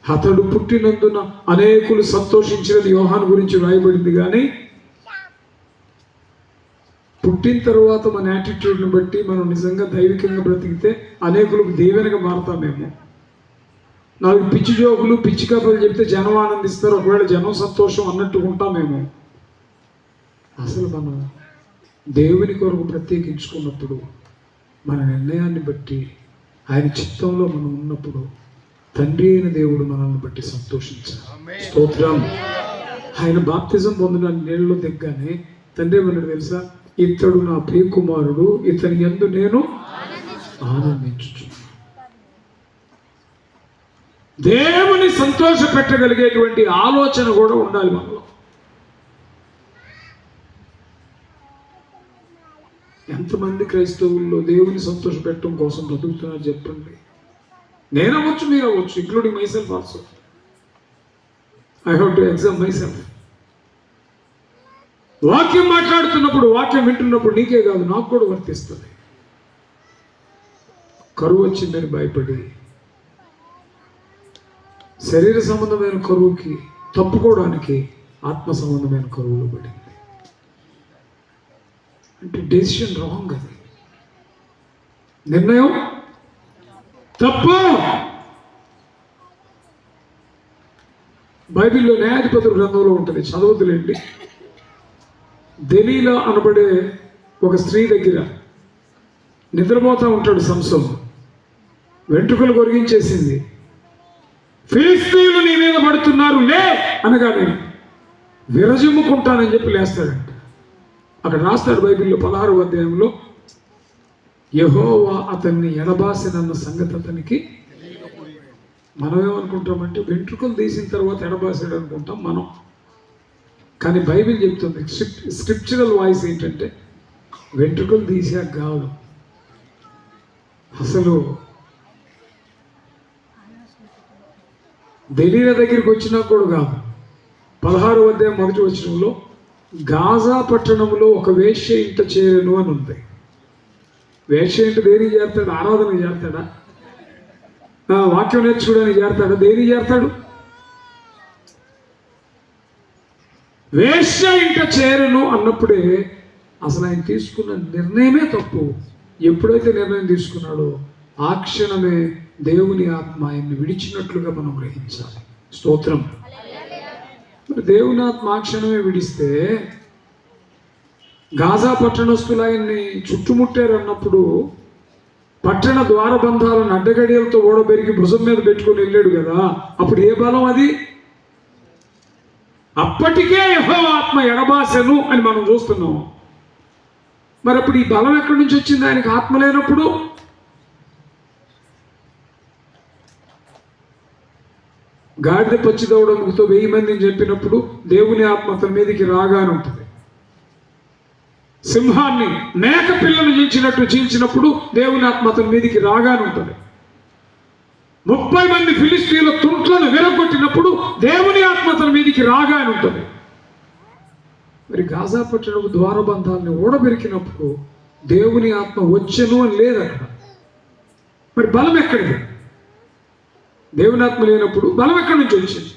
అతడు పుట్టినందున అనేకులు సంతోషించినది యోహాను గురించి రాయబడింది. కానీ పుట్టిన తర్వాత మన యాటిట్యూడ్ని బట్టి మనం నిజంగా దైవికంగా బ్రతికితే అనేకులకు దీవెనగా మారతామేమో. 4 పిచ్చి జోకులు పిచ్చి కథలు చెప్తే జనం ఆనందిస్తారు, ఒకవేళ జనం సంతోషం అన్నట్టు ఉంటామేమో. అసలు మనం దేవుని కొరకు ప్రత్యేకించుకున్నప్పుడు, మన నిర్ణయాన్ని బట్టి ఆయన చిత్తంలో మనం ఉన్నప్పుడు తండ్రి అయిన దేవుడు మనల్ని బట్టి సంతోషించాలి. స్తోత్రం. ఆయన బాప్తిజం పొందడానికి నీళ్ళలో దిగ్గానే తండ్రి ఏమన్నాడు తెలుసా? ఇతడు నా ప్రియకుమారుడు, ఇతని యందు నేను ఆనందించుచున్నాను. దేవుని సంతోష పెట్టగలిగేటువంటి ఆలోచన కూడా ఉండాలి మనలో. ఎంతమంది క్రైస్తవుల్లో దేవుని సంతోష పెట్టడం కోసం బ్రతుకుతున్నారు చెప్పండి? నేను అవ్వచ్చు, మీరు అవ్వచ్చు, including my self also. I have to exam my self. వాక్యం మాట్లాడుతున్నప్పుడు, వాక్యం వింటున్నప్పుడు నీకే కాదు నాకు కూడా వర్తిస్తుంది. కరువు వచ్చిందని భయపడి శరీర సంబంధమైన కరువుకి తప్పుకోవడానికి ఆత్మ సంబంధమైన కరువులో పడింది. అంటే డెసిషన్ రాంగ్, అది నిర్ణయం తప్పు. బైబిల్లో న్యాయాధిపతుల గ్రంథంలో ఉంటుంది, చదవదులేండి. దెలీలా అనబడే ఒక స్త్రీ దగ్గర నిద్రపోతూ ఉంటాడు సంసోను. వెంట్రుకలు కొరిగించేసింది. ఫిలిష్తీయులు నీ మీద పడుతున్నారు లే అనగానే విరజిమ్ముకుంటానని చెప్పి లేస్తాడంట. అక్కడ రాస్తాడు బైబిల్లో 16వ అధ్యాయంలో, యెహోవా అతన్ని ఎడబాసినన్న సంగతి అతనికి. మనం ఏమనుకుంటామంటే వెంట్రుకలు తీసిన తర్వాత ఎడబాసాడు అనుకుంటాం మనం. కానీ బైబిల్ చెప్తుంది, స్క్రిప్చురల్ వాయిస్ ఏంటంటే వెంట్రుకలు తీసాక కాదు, అసలు దెలీలా దగ్గరికి వచ్చినా కూడా కాదు. 16వ అధ్యాయం 1వ వచనంలో గాజా పట్టణంలో ఒక వేశ్య ఇంట చేరెను అని ఉంది. వేశ్య ఇంట దేనికి చేస్తాడు? ఆరాధన చేస్తాడా? వాక్యం నేర్చుకోవడానికి చేస్తాడా? దేనికి చేస్తాడు? వేశ్య ఇంట చేరును అన్నప్పుడే అసలు ఆయన తీసుకున్న నిర్ణయమే తప్పు. ఎప్పుడైతే నిర్ణయం తీసుకున్నాడో ఆ క్షణమే దేవుని ఆత్మ ఆయన్ని విడిచినట్లుగా మనం గ్రహించాలి. స్తోత్రం. మరి దేవుని ఆత్మ ఆ క్షణమే విడిస్తే గాజా పట్టణస్తులు ఆయన్ని చుట్టుముట్టారు అన్నప్పుడు పట్టణ ద్వారబంధాలను అడ్డగడియలతో ఓడబెరిగి భుజం మీద పెట్టుకొని వెళ్ళాడు కదా, అప్పుడు ఏ బలం అది? అప్పటికే యెహోవా ఆత్మ ఎడబాసెను అని మనం చూస్తున్నాం. మరి అప్పుడు ఈ బలం ఎక్కడి నుంచి వచ్చింది? ఆయనకి ఆత్మ లేనప్పుడు. గాడిద పచ్చిదవడంతో 1000 మందిని చెప్పినప్పుడు దేవుని ఆత్మ అతని మీదకి రాగానే ఉంటుంది. సింహాన్ని మేక పిల్లను చీల్చినప్పుడు దేవుని ఆత్మ అతని మీదకి రాగానే ఉంటుంది. 30 మంది ఫిలిష్తీయుల తుంట్లను విరగొట్టినప్పుడు దేవుని ఆత్మ అతని మీదకి రాగానే ఉంటుంది. మరి గాజా పట్టణపు ద్వారబంధాన్ని ఓడబెరికినప్పుడు దేవుని ఆత్మ వచ్చెను అని లేదు అక్కడ. మరి బలం ఎక్కడిది? దేవుని ఆత్మ లేనప్పుడు బలం ఎక్కడి నుంచి వచ్చింది?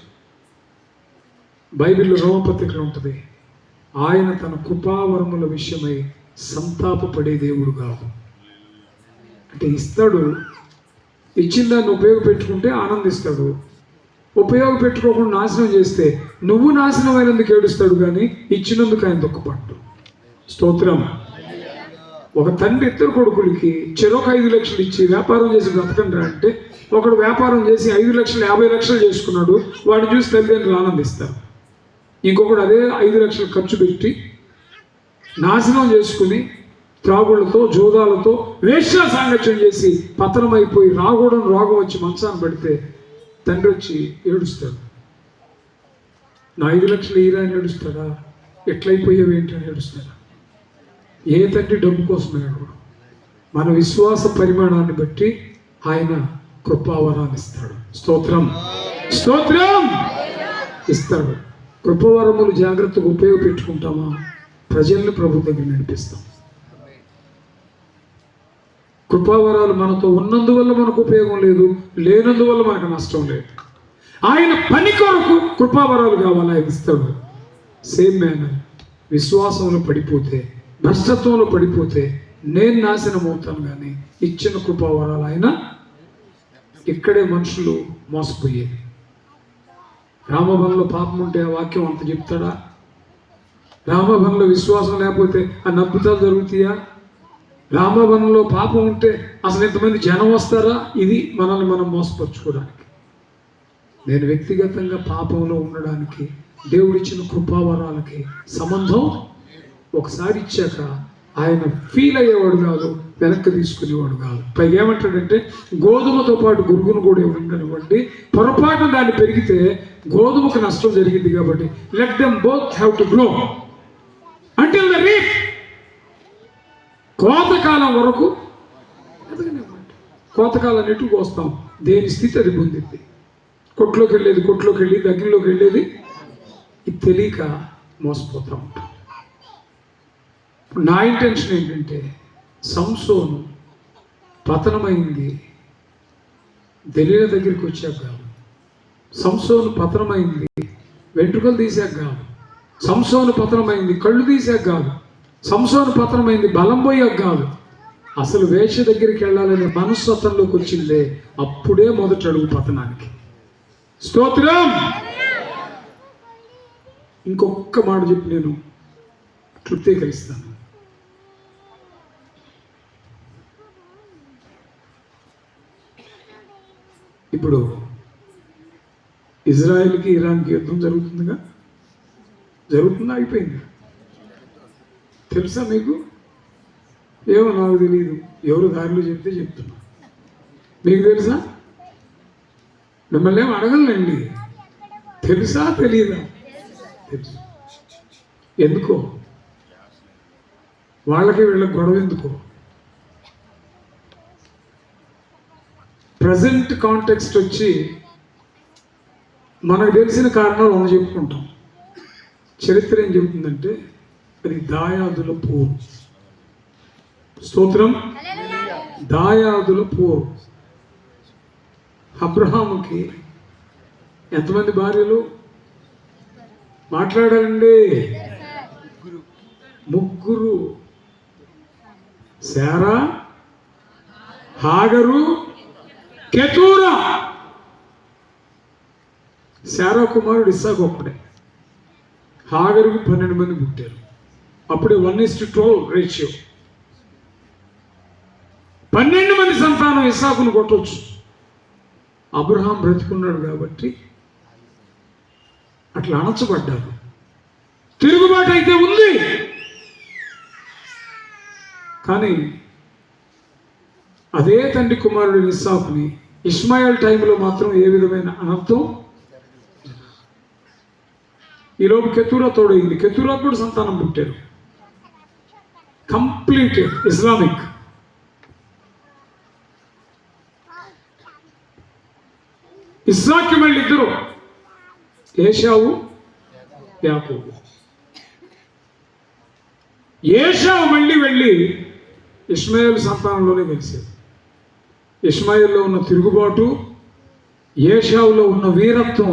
బైబిల్లో రోమపత్రికలో ఉంటుంది, ఆయన తన కృపావరముల విషయమై సంతాపపడే దేవుడు కాదు. అంటే ఇస్తాడు, ఇచ్చిన దాన్ని ఉపయోగపెట్టుకుంటే ఆనందిస్తాడు, ఉపయోగపెట్టుకోకుండా నాశనం చేస్తే నువ్వు నాశనం అయినందుకు ఏడుస్తాడు, కానీ ఇచ్చినందుకు ఆయన దుఃఖపడ్డు. స్తోత్రం. ఒక తండ్రి 2 కొడుకులకి చెరొక 5 లక్షలు ఇచ్చి వ్యాపారం చేసి బ్రతకండి అంటే, ఒకడు వ్యాపారం చేసి 5 లక్షలు 50 లక్షలు చేసుకున్నాడు, వాడిని చూసి తల్లిదండ్రులు ఆనందిస్తారు. ఇంకొకడు అదే 5 లక్షలు ఖర్చు పెట్టి నాశనం చేసుకుని త్రాగుళ్లతో జోదాలతో వేశ్యా సాంగత్యం చేసి పతనమైపోయి రోగం వచ్చి మంచాన్ని పెడితే తండ్రి వచ్చి ఏడుస్తాడు. నా 5 లక్షలు ఈరా అని ఏడుస్తాడా? ఎట్లయిపోయావు ఏంటి అని ఏడుస్తాడా? ఏ తండ్రి డబ్బు కోసం ఏడవడు. మన విశ్వాస పరిమాణాన్ని బట్టి ఆయన కృపావరాన్ని ఇస్తాడు. స్తోత్రం. స్తోత్రం ఇస్తాడు. కృపావరములు జాగ్రత్తగా ఉపయోగపెట్టుకుంటామా? ప్రజల్ని ప్రభు దగ్గర నడిపిస్తాం. కృపావరాలు మనతో ఉన్నందువల్ల మనకు ఉపయోగం లేదు, లేనందువల్ల మనకు నష్టం లేదు. ఆయన పని కొరకు కృపావరాలు కావాలి, ఆయన ఇస్తాడు. సేమ్ మేనర్ విశ్వాసంలో పడిపోతే, భ్రష్టత్వంలో పడిపోతే నేను నాశనం అవుతాను, కానీ ఇచ్చిన కృపావరాలు ఆయన ఇక్కడే మనుషులు మోసపోయేది. రామభవనంలో పాపం ఉంటే ఆ వాక్యం అంత చెప్తాడా? రామభవనంలో విశ్వాసం లేకపోతే ఆ అద్భుతాలు జరుగుతాయా? రామభవనంలో పాపం ఉంటే అసలు ఎంతమంది జనం వస్తారా? ఇది మనల్ని మనం మోసపరుచుకోవడానికి. నేను వ్యక్తిగతంగా పాపంలో ఉండడానికి దేవుడిచ్చిన కృపావరాలకి సంబంధం ఒకసారి ఇచ్చాక ఆయన ఫీల్ అయ్యేవాడు కాదు, వెనక్కి తీసుకునేవాడు కాదు. పైగా ఏమంటాడంటే గోధుమతో పాటు గురుగును కూడా ఉండనివ్వండి, పొరపాటున దాన్ని పెరిగితే గోధుమకు నష్టం జరిగింది కాబట్టి let them both have to grow until the reap. కోతకాలం వరకు ఎదగనివ్వండి. కోతకాలం ఎటు కోస్తాం, దేని స్థితి అది పొందింది. కొట్లోకి వెళ్ళి దగ్గరలోకి వెళ్ళేది ఇది తెలియక మోసపోతూ ఉంటాం. నా ఇంటెన్షన్ ఏంటంటే సంసోను పతనమైంది దెలీలా దగ్గరికి వచ్చాక కాదు, సంసోను పతనమైంది వెంట్రుకలు తీసాక కాదు, సంసోను పతనమైంది కళ్ళు తీసాక కాదు, సంసోను పతనమైంది బలం పోయాక కాదు. అసలు వేష దగ్గరికి వెళ్ళాలనే మనస్తత్వంలోకి వచ్చిందే అప్పుడే మొదటి అడుగు పతనానికి. స్తోత్రం. ఇంకొక మాట చెప్పి నేను తృప్తీకరిస్తాను. ఇప్పుడు ఇజ్రాయెల్కి ఇరాన్కి యుద్ధం జరుగుతుందిగా, జరుగుతుందా అయిపోయింది? తెలుసా మీకు? ఏమో నాకు తెలియదు, ఎవరు దారిలో చెప్తే చెప్తున్నా. మీకు తెలుసా? మిమ్మల్ని ఏం అడగలండి, తెలుసా తెలియదా? తెలుసు. ఎందుకో వాళ్ళకి వీళ్ళకి గొడవ ఎందుకో? ప్రజెంట్ కాంటెక్స్ట్ వచ్చి మనకు తెలిసిన కారణాలు మనం చెప్పుకుంటాం. చరిత్ర ఏం చెబుతుందంటే అది దాయాదుల పోరు. స్తోత్రం. దాయాదుల పోరు. అబ్రహాముకి ఎంతమంది భార్యలు? మాట్లాడాలండి. ముగ్గురు. శారా, హాగరు, కెతూరా. శారా కుమారుడు ఇస్సాకు ఒక్కడే. హాగరుకు 12 మంది పుట్టారు. అప్పుడే 1:12 రేషియో. 12 మంది సంతానం ఇస్సాకును కొట్టవచ్చు. అబ్రహాం బ్రతికున్నాడు కాబట్టి అట్లా అణచబడ్డారు. తిరుగుబాటు అయితే ఉంది, కానీ అదే తండ్రి కుమారుడు ఇస్సాకుని ఇష్మాయేల్ టైంలో మాత్రం ఏ విధమైన అనర్థం. ఈలోపు కెతూరా తోడైంది. కెతూరా కూడా సంతానం పుట్టారు. Complete Islamic. ఇస్సాకి మళ్ళీ ఇద్దరు, ఏషావు, యాకోబు. ఏషావు మళ్ళీ వెళ్ళి ఇష్మాయేల్ సంతానంలోనే కలిశారు. ఇష్మాయేల్లో ఉన్న తిరుగుబాటు, ఏషావులో ఉన్న వీరత్వం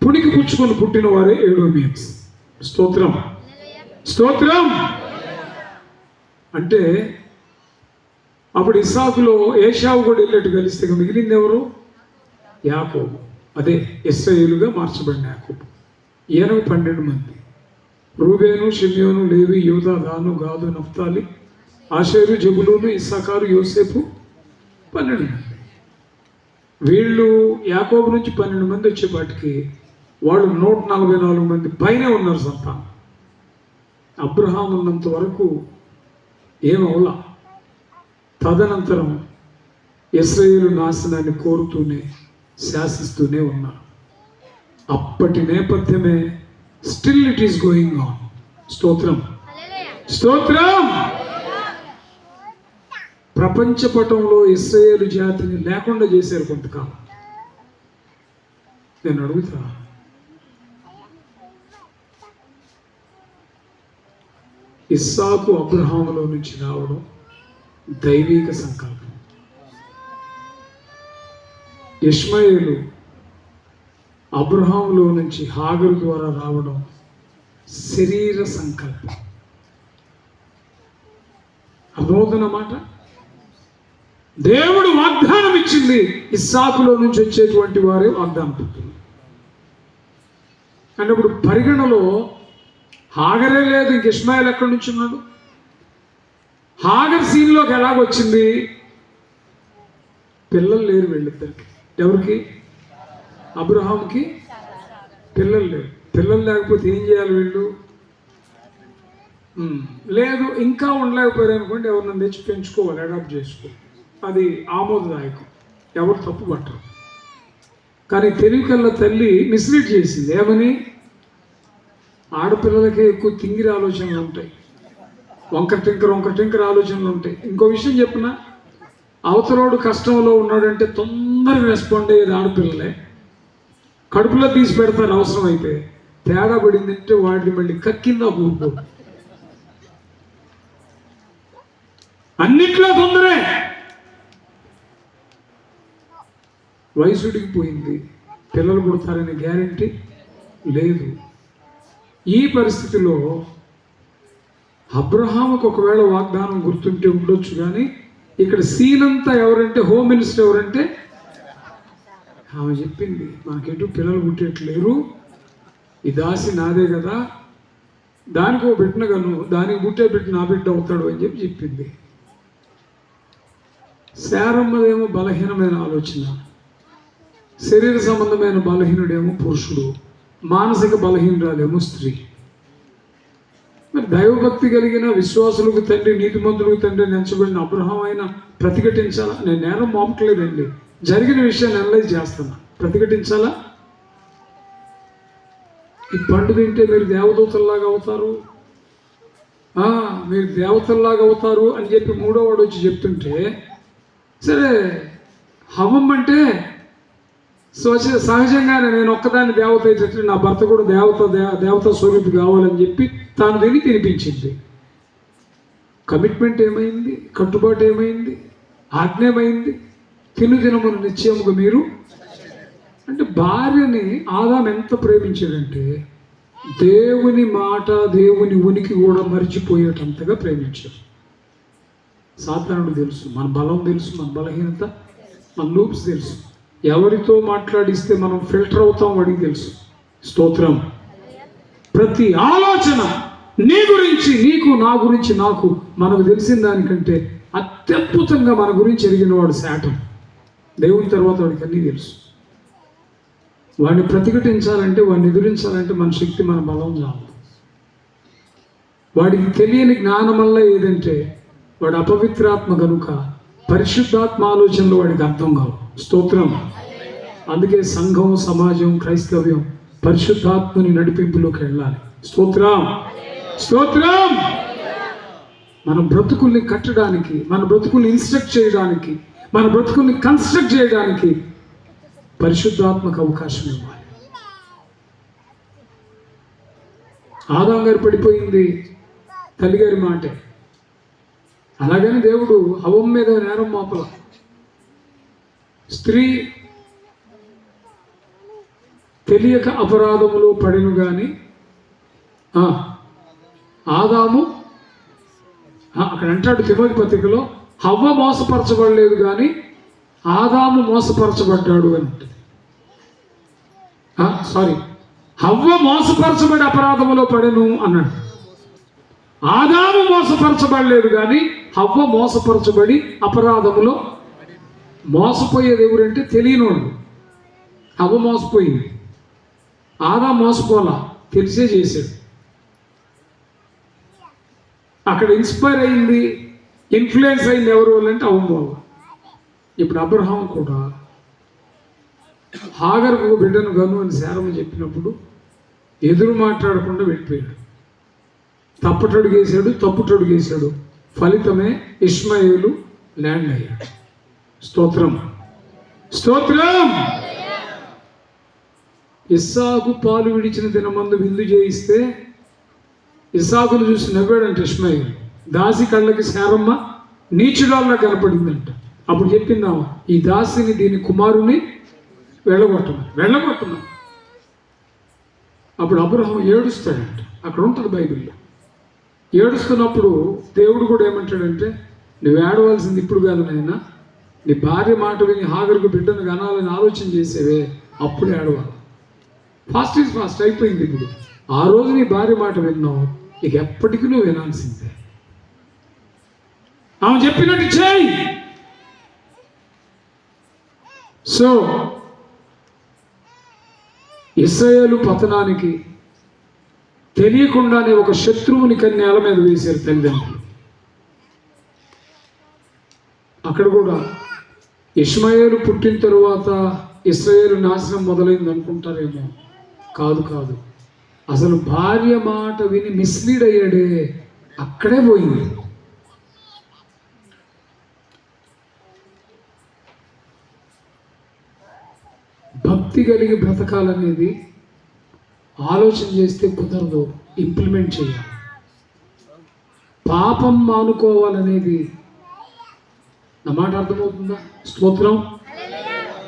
పుణికి పుచ్చుకొని పుట్టిన వారే ఏడోమియన్స్. స్తోత్రం. స్తోత్రం. అంటే అప్పుడు ఇస్సాకులో ఏషావు కూడా వెళ్ళేట్టు కలిస్తే మిగిలింది ఎవరు? యాకోబు. అదే ఇశ్రాయేలుగా మార్చబడిన యాకోబు. ఈయనకు 12 మంది. రూబేను, షిమ్యోను, లేవి, యూదా, దాను, గాదు, నఫ్తాలి, ఆషేరు, జబులూను, ఇస్సాకారు, యోసేపు 12 మంది. వీళ్ళు యాకోబు నుంచి 12 మంది వచ్చేపాటికి వాళ్ళు 144 మంది పైనే ఉన్నారు సంతానం. అబ్రహాం ఉన్నంత వరకు ఏమవలా. తదనంతరం ఇశ్రాయేలు నాశనాన్ని కోరుతూనే శాసిస్తూనే ఉన్నారు. అప్పటి నేపథ్యమే still it is going on. స్తోత్రం. స్తోత్రం. ప్రపంచ పటంలో ఇశ్రాయేలు జాతిని లేకుండా చేశారు కొంతకాలం. నేను అడుగుతా, ఇస్సాకు అబ్రహాములో నుంచి రావడం దైవిక సంకల్పం. ఇష్మాయేలు అబ్రహాములో నుంచి హాగరు ద్వారా రావడం శరీర సంకల్పం. అర్థమవుతున్నమాట? దేవుడు వాగ్దానం ఇచ్చింది, ఇస్సాకులో నుంచి వచ్చేటువంటి వారే వాగ్దానం పుట్టింది. అంటే ఇప్పుడు పరిగణలో హాగరే లేదు, ఇంక ఇష్మాయేల్ ఎక్కడి నుంచి ఉన్నాడు? హాగర్ సీన్లోకి ఎలాగొచ్చింది? పిల్లలు లేరు వీళ్ళిద్దరికి. ఎవరికి? అబ్రహాంకి పిల్లలు లేరు. పిల్లలు లేకపోతే ఏం చేయాలి వీళ్ళు? లేదు ఇంకా ఉండలేకపోయారు అనుకోండి, ఎవరిని తెచ్చి పెంచుకోవాలి, అడాప్ట్ చేసుకోవాలి. అది ఆమోదదాయకం, ఎవరు తప్పు పట్టరు. కానీ తెలివికల్ల తల్లి మిస్లీడ్ చేసింది. ఏమని? ఆడపిల్లలకే ఎక్కువ తింగిరి ఆలోచనలు ఉంటాయి, వంకర టింకర ఆలోచనలు ఉంటాయి. ఇంకో విషయం చెప్పిన, అవతలోడు కష్టంలో ఉన్నాడంటే తొందరగా రెస్పాండ్ అయ్యేది ఆడపిల్లలే. కడుపులో తీసి పెడతారు అవసరం అయితే. తేడా పడిందంటే వాడిని మళ్ళీ కక్కిందా ఊరుకో. అన్నిట్లో తొందరే. వయసుడికి పోయింది, పిల్లలు పుడతారనే గ్యారంటీ లేదు. ఈ పరిస్థితిలో అబ్రహాముకు ఒకవేళ వాగ్దానం గుర్తుంటే ఉండొచ్చు, కానీ ఇక్కడ సీన్ అంతా ఎవరంటే, హోమ్ మినిస్టర్ ఎవరంటే ఆమె చెప్పింది, మనకెటు పిల్లలు పుట్టేట్లేరు, ఈ దాసి నాదే కదా, దానికి ఓ బిడ్డను గను, దానికి పుట్టే బిడ్డ నా బిడ్డ అవుతాడు అని చెప్పింది. శారమ్మదేమో బలహీనమైన ఆలోచన, శరీర సంబంధమైన బలహీనుడేమో పురుషుడు, మానసిక బలహీనురాలేమో స్త్రీ. మరి దైవభక్తి కలిగిన విశ్వాసులకు తండ్రి, నీతిమంతులకు తండ్రి ఎంచబడిన అబ్రహాం అయినా ప్రతిఘటించాలా? నేను నేరం మోపట్లేదండి, జరిగిన విషయాన్ని అనలైజ్ చేస్తున్నా. ప్రతిఘటించాలా? ఈ పండు తింటే మీరు దేవదూతల్లాగా అవుతారు, మీరు దేవతల్లాగా అవుతారు అని చెప్పి మూడో వాడు వచ్చి చెప్తుంటే, సరే హవం అంటే సహజంగానే నేను ఒక్కదాన్ని దేవత అయితే నా భర్త కూడా దేవత స్వరూపి కావాలని చెప్పి తాను తినిపించింది. కమిట్మెంట్ ఏమైంది? కట్టుబాటు ఏమైంది? ఆజ్ఞ ఏమైంది? తినుదినమును నిశ్చయముగా మీరు అంటే, భార్యని ఆదాం ఎంత ప్రేమించాడంటే దేవుని మాట, దేవుని ఉనికి కూడా మర్చిపోయేటంతగా ప్రేమించాడు. సాధారణుడు తెలుసు, మన బలం తెలుసు, మన బలహీనత, మన లూప్స్ తెలుసు. ఎవరితో మాట్లాడిస్తే మనం ఫిల్టర్ అవుతాం వాడికి తెలుసు. స్తోత్రం. ప్రతి ఆలోచన నీ గురించి, నీకు, నా గురించి, నాకు, మనకు తెలిసిన దానికంటే అత్యద్భుతంగా మన గురించి ఎరిగిన వాడు శాటం. దేవుని తర్వాత వాడికి అన్నీ తెలుసు. వాడిని ప్రతిఘటించాలంటే, వాడిని ఎదిరించాలంటే మన శక్తి, మన బలం చాలు. వాడికి తెలియని జ్ఞానం వల్ల ఏదంటే వాడు అపవిత్రాత్మ కనుక పరిశుద్ధాత్మ ఆలోచనలు వాడికి అర్థం కావు. స్తోత్రం. అందుకే సంఘం, సమాజం, క్రైస్తవ్యం పరిశుద్ధాత్మని నడిపింపులోకి వెళ్ళాలి. స్తోత్రం, స్తోత్రం. మన బ్రతుకుల్ని కట్టడానికి, మన బ్రతుకుల్ని ఇన్స్ట్రక్ట్ చేయడానికి, మన బ్రతుకుల్ని కన్స్ట్రక్ట్ చేయడానికి పరిశుద్ధాత్మకు అవకాశం ఇవ్వాలి. ఆదాం గారు పడిపోయింది తల్లిగారి మాటే. అలాగని దేవుడు హవం మీద నేరం మోపల. స్త్రీ తెలియక అపరాధములో పడిను కానీ ఆదాము, అక్కడ అంటాడు తిమోతి పత్రికలో, హవ్వ మోసపరచబడలేదు కానీ ఆదాము మోసపరచబడ్డాడు అని ఉంటుంది. హవ్వ మోసపరచబడి అపరాధములో పడెను అన్నాడు. ఆదాము మోసపరచబడలేదు కానీ హవ్వ మోసపరచబడి అపరాధములో. మోసపోయేది ఎవరంటే తెలియనోడు. హవ్వ మోసపోయింది, ఆదాము మోసపోలా, తెలిసే చేశాడు. అక్కడ ఇన్స్పైర్ అయింది, ఇన్ఫ్లుయెన్స్ అయింది ఎవరు అంటే అవ్వ. ఇప్పుడు అబ్రహాం కూడా హాగరుకు బిడ్డను గను అని శారమ్మ చెప్పినప్పుడు ఎదురు మాట్లాడకుండా వెళ్ళిపోయాడు. తప్పుటడుగేశాడు. ఫలితమే ఇష్మాయేలు ల్యాండ్ అయ్యాడు. స్తోత్రం, స్తోత్రం. ఇస్సాకు పాలు విడిచిన దినమందు విందు చేయిస్తే ఇస్సాకును చూసి నవ్వాడంట ఇష్మాయేలు. దాసి కళ్ళకి శారమ్మ నీచుడాల్లా కనపడిందంట. అప్పుడు చెప్పిందాము, ఈ దాసిని, దీని కుమారుని వెళ్ళగొట్టమని. అప్పుడు అబ్రహాం ఏడుస్తాడంట. అక్కడ ఉంటుంది బైబిల్లో. ఏడుస్తున్నప్పుడు దేవుడు కూడా ఏమంటాడంటే, నువ్వు ఏడవలసింది ఇప్పుడు కాదు నాయనా, నీ భార్య మాట విని హాగరుకు బిడ్డను కనాలని ఆలోచన చేసేవే, అప్పుడు ఏడవాలి. ఫాస్ట్ ఈజ్ ఫాస్ట్ అయిపోయింది. ఇప్పుడు ఆ రోజు నీ భార్య మాట విన్నావు, ఇక ఎప్పటికీ నువ్వు వినాల్సిందే. ఆమె చెప్పినట్టు చేయి. సో ఇశ్రాయేలు పతనానికి తెలియకుండానే ఒక శత్రువుని నేల మీద వేశారు తల్లిదండ్రులు. అక్కడ కూడా ఇష్మాయేలు పుట్టిన తరువాత ఇశ్రాయేలు నాశనం మొదలైంది అనుకుంటారేమో. కాదు కాదు, అసలు భార్య మాట విని మిస్లీడ్ అయ్యాడే, అక్కడే పోయింది. భక్తి కలిగి బ్రతకాలనేది ఆలోచన చేస్తే కుదరదు, ఇంప్లిమెంట్ చేయాలి. పాపం మానుకోవాలనేది, నా మాట అర్థమవుతుందా? స్తోత్రం.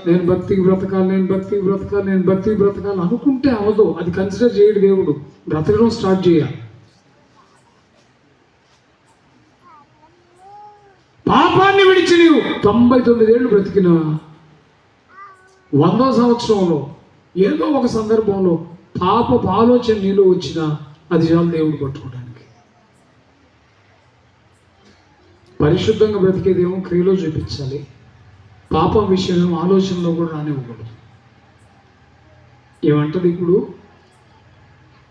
నేను భక్తికి బ్రతకాలి, నేను భక్తికి బ్రతకాలి, నేను భక్తికి బ్రతకాలి అనుకుంటే అవదు. అది కన్సిడర్ చేయడు దేవుడు. బ్రతకడం స్టార్ట్ చేయాలి. పాపాన్ని విడిచి నీవు 99 ఏళ్ళు బ్రతికిన 100వ సంవత్సరంలో ఏదో ఒక సందర్భంలో పాపపు ఆలోచన నీలో వచ్చినా అది చాలు దేవుడు పట్టుకోవడానికి. పరిశుద్ధంగా బ్రతికేదేమో క్రియలో చూపించాలి, పాపం విషయం ఆలోచనలో కూడా రానివ్వకూడదు. ఏమంటది ఇప్పుడు?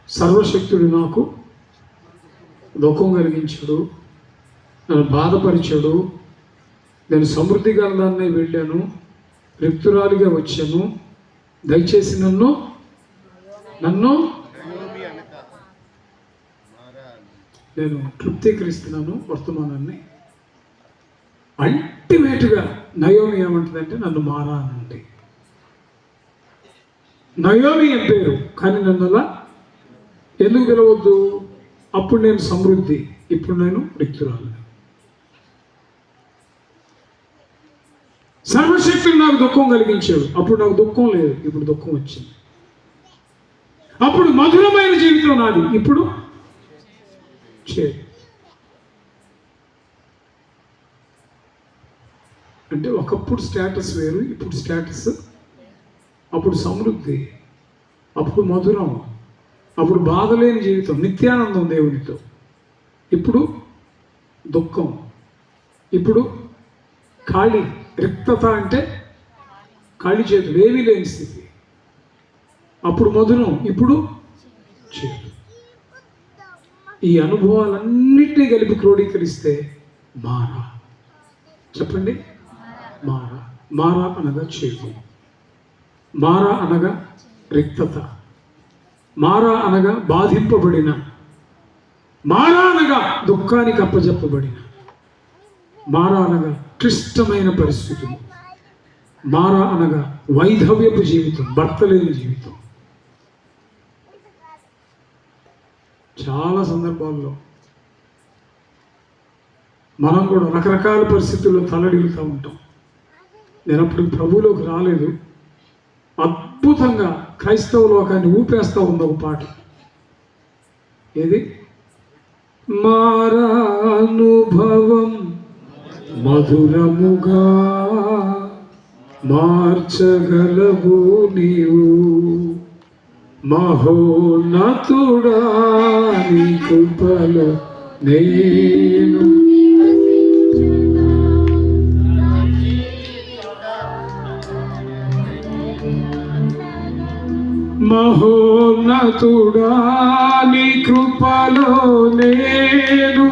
సర్వశక్తుడు నాకు దుఃఖం కలిగించాడు, నన్ను బాధపరిచాడు, నేను సమృద్ధి గలదాన్ని వెళ్ళాను, రిక్తురాలిగా వచ్చాను, దయచేసి నన్ను నేను తృప్తీకరిస్తున్నాను వర్తమానాన్ని. అల్టిమేట్గా నయోమి ఏమంటుందంటే నన్ను మారా అనండి. నయోమి అని పేరు, కానీ నన్ను అలా ఎందుకు పిలవద్దు? అప్పుడు నేను సమృద్ధి, ఇప్పుడు నేను రిక్తురాలు. సర్వశక్తుడు నాకు దుఃఖం కలిగించాడు, అప్పుడు నాకు దుఃఖం లేదు, ఇప్పుడు దుఃఖం వచ్చింది. అప్పుడు మధురమైన జీవితం నాది, ఇప్పుడు చేదు. అంటే ఒకప్పుడు స్టేటస్ వేరు, ఇప్పుడు స్టేటస్. అప్పుడు సమృద్ధి, అప్పుడు మధురం, అప్పుడు బాధ లేని జీవితం, నిత్యానందం దేవునితో. ఇప్పుడు దుఃఖం, ఇప్పుడు ఖాళీ, రిక్తత అంటే ఖాళీ చేతులు, ఏమీ లేని స్థితి. అప్పుడు మధురం, ఇప్పుడు చేదు. ఈ అనుభవాలన్నింటినీ కలిపి క్రోడీకరిస్తే మారా. చెప్పండి, మారా. మారా అనగా చేదు, మారా అనగా రిక్తత, మారా అనగా బాధింపబడిన, మారా అనగా దుఃఖానికి అప్పజెప్పబడిన, మారా అనగా క్లిష్టమైన పరిస్థితులు, మారా అనగా వైధవ్యపు జీవితం, భర్త లేని జీవితం. చాలా సందర్భాల్లో మనం కూడా రకరకాల పరిస్థితుల్లో తలడిల్లుతూ ఉంటాం. నేను అప్పుడు ప్రభువులోకి రాలేదు. అద్భుతంగా క్రైస్తవ లోకాన్ని ఊపేస్తూ ఉంది ఒక పాట. ఏది? మారానుభవం మధురముగా మార్చగలవు నీవు, మహోన్నతుడా నీ కృపలో నేను. మహోన్నతుడా నీ కృపలో నేను,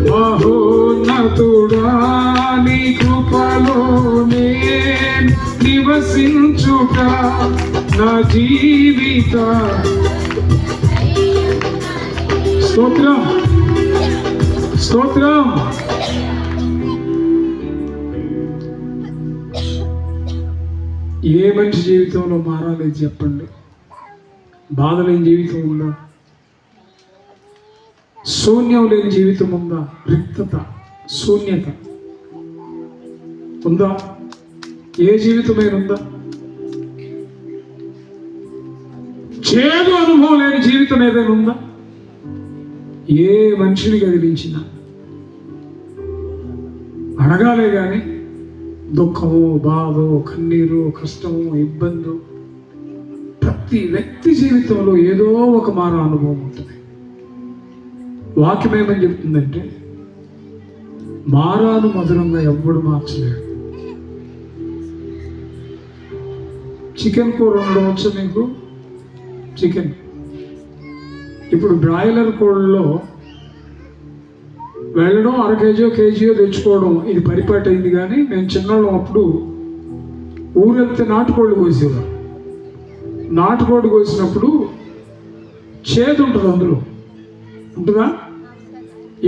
మహోన్నతుడా నీ కృపలో నేను నివసించుట నా జీవిత. స్తోత్రం, స్తోత్రం. ఏ మనిషి జీవితంలో మారాలేదు చెప్పండి? బాధ లేని జీవితం ఉందా? శూన్యం లేని జీవితం ఉందా? రిక్తత, శూన్యత ఉందా? ఏ జీవితమైన ఉందా? చేదు అనుభవం లేని జీవితం ఏదైనా ఉందా? ఏ మనిషిని కదిలించినా అడగాలే కానీ దుఃఖము, బాధ, కన్నీరు, కష్టము, ఇబ్బందు, ప్రతి వ్యక్తి జీవితంలో ఏదో ఒక మారా అనుభవం ఉంటుంది. వాక్యం ఏమని చెప్తుందంటే మారాను మధురంగా ఎవ్వడు మార్చలేడు. చికెన్ కూర ఉండవచ్చు మీకు. చికెన్ ఇప్పుడు బ్రాయిలర్ కోళ్ళలో వెళ్ళడం 1/2 కేజీయో తెచ్చుకోవడం ఇది పరిపాటి అయింది. కానీ నేను చిన్నవాళ్ళం అప్పుడు ఊరెళ్తే నాటుకోళ్ళు కోసేవారు. నాటుకోడి కోసినప్పుడు చేదు ఉంటుంది, అందులో ఉంటుందా?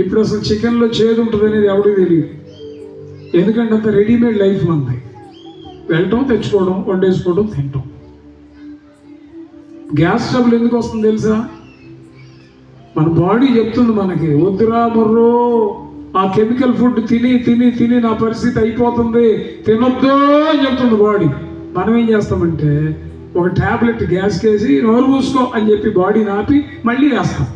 ఇప్పుడు అసలు చికెన్లో చేదు ఉంటుంది అనేది ఎవరికి తెలియదు. ఎందుకంటే అంత రెడీమేడ్ లైఫ్ ఉంది. వెళ్ళటం, తెచ్చుకోవడం, వండేసుకోవడం, తినటం. గ్యాస్ ట్రబుల్ ఎందుకు వస్తుంది తెలుసా? మన బాడీ చెప్తుంది మనకి, వద్దురా మొర్రో, ఆ కెమికల్ ఫుడ్ తిని తిని తిని నా పరిస్థితి అయిపోతుంది, తినొద్దు అని చెప్తుంది బాడీ. మనం ఏం చేస్తామంటే ఒక ట్యాబ్లెట్ గ్యాస్ కేసి నోరు మూసుకో అని చెప్పి బాడీని ఆపి మళ్ళీ వేస్తాం.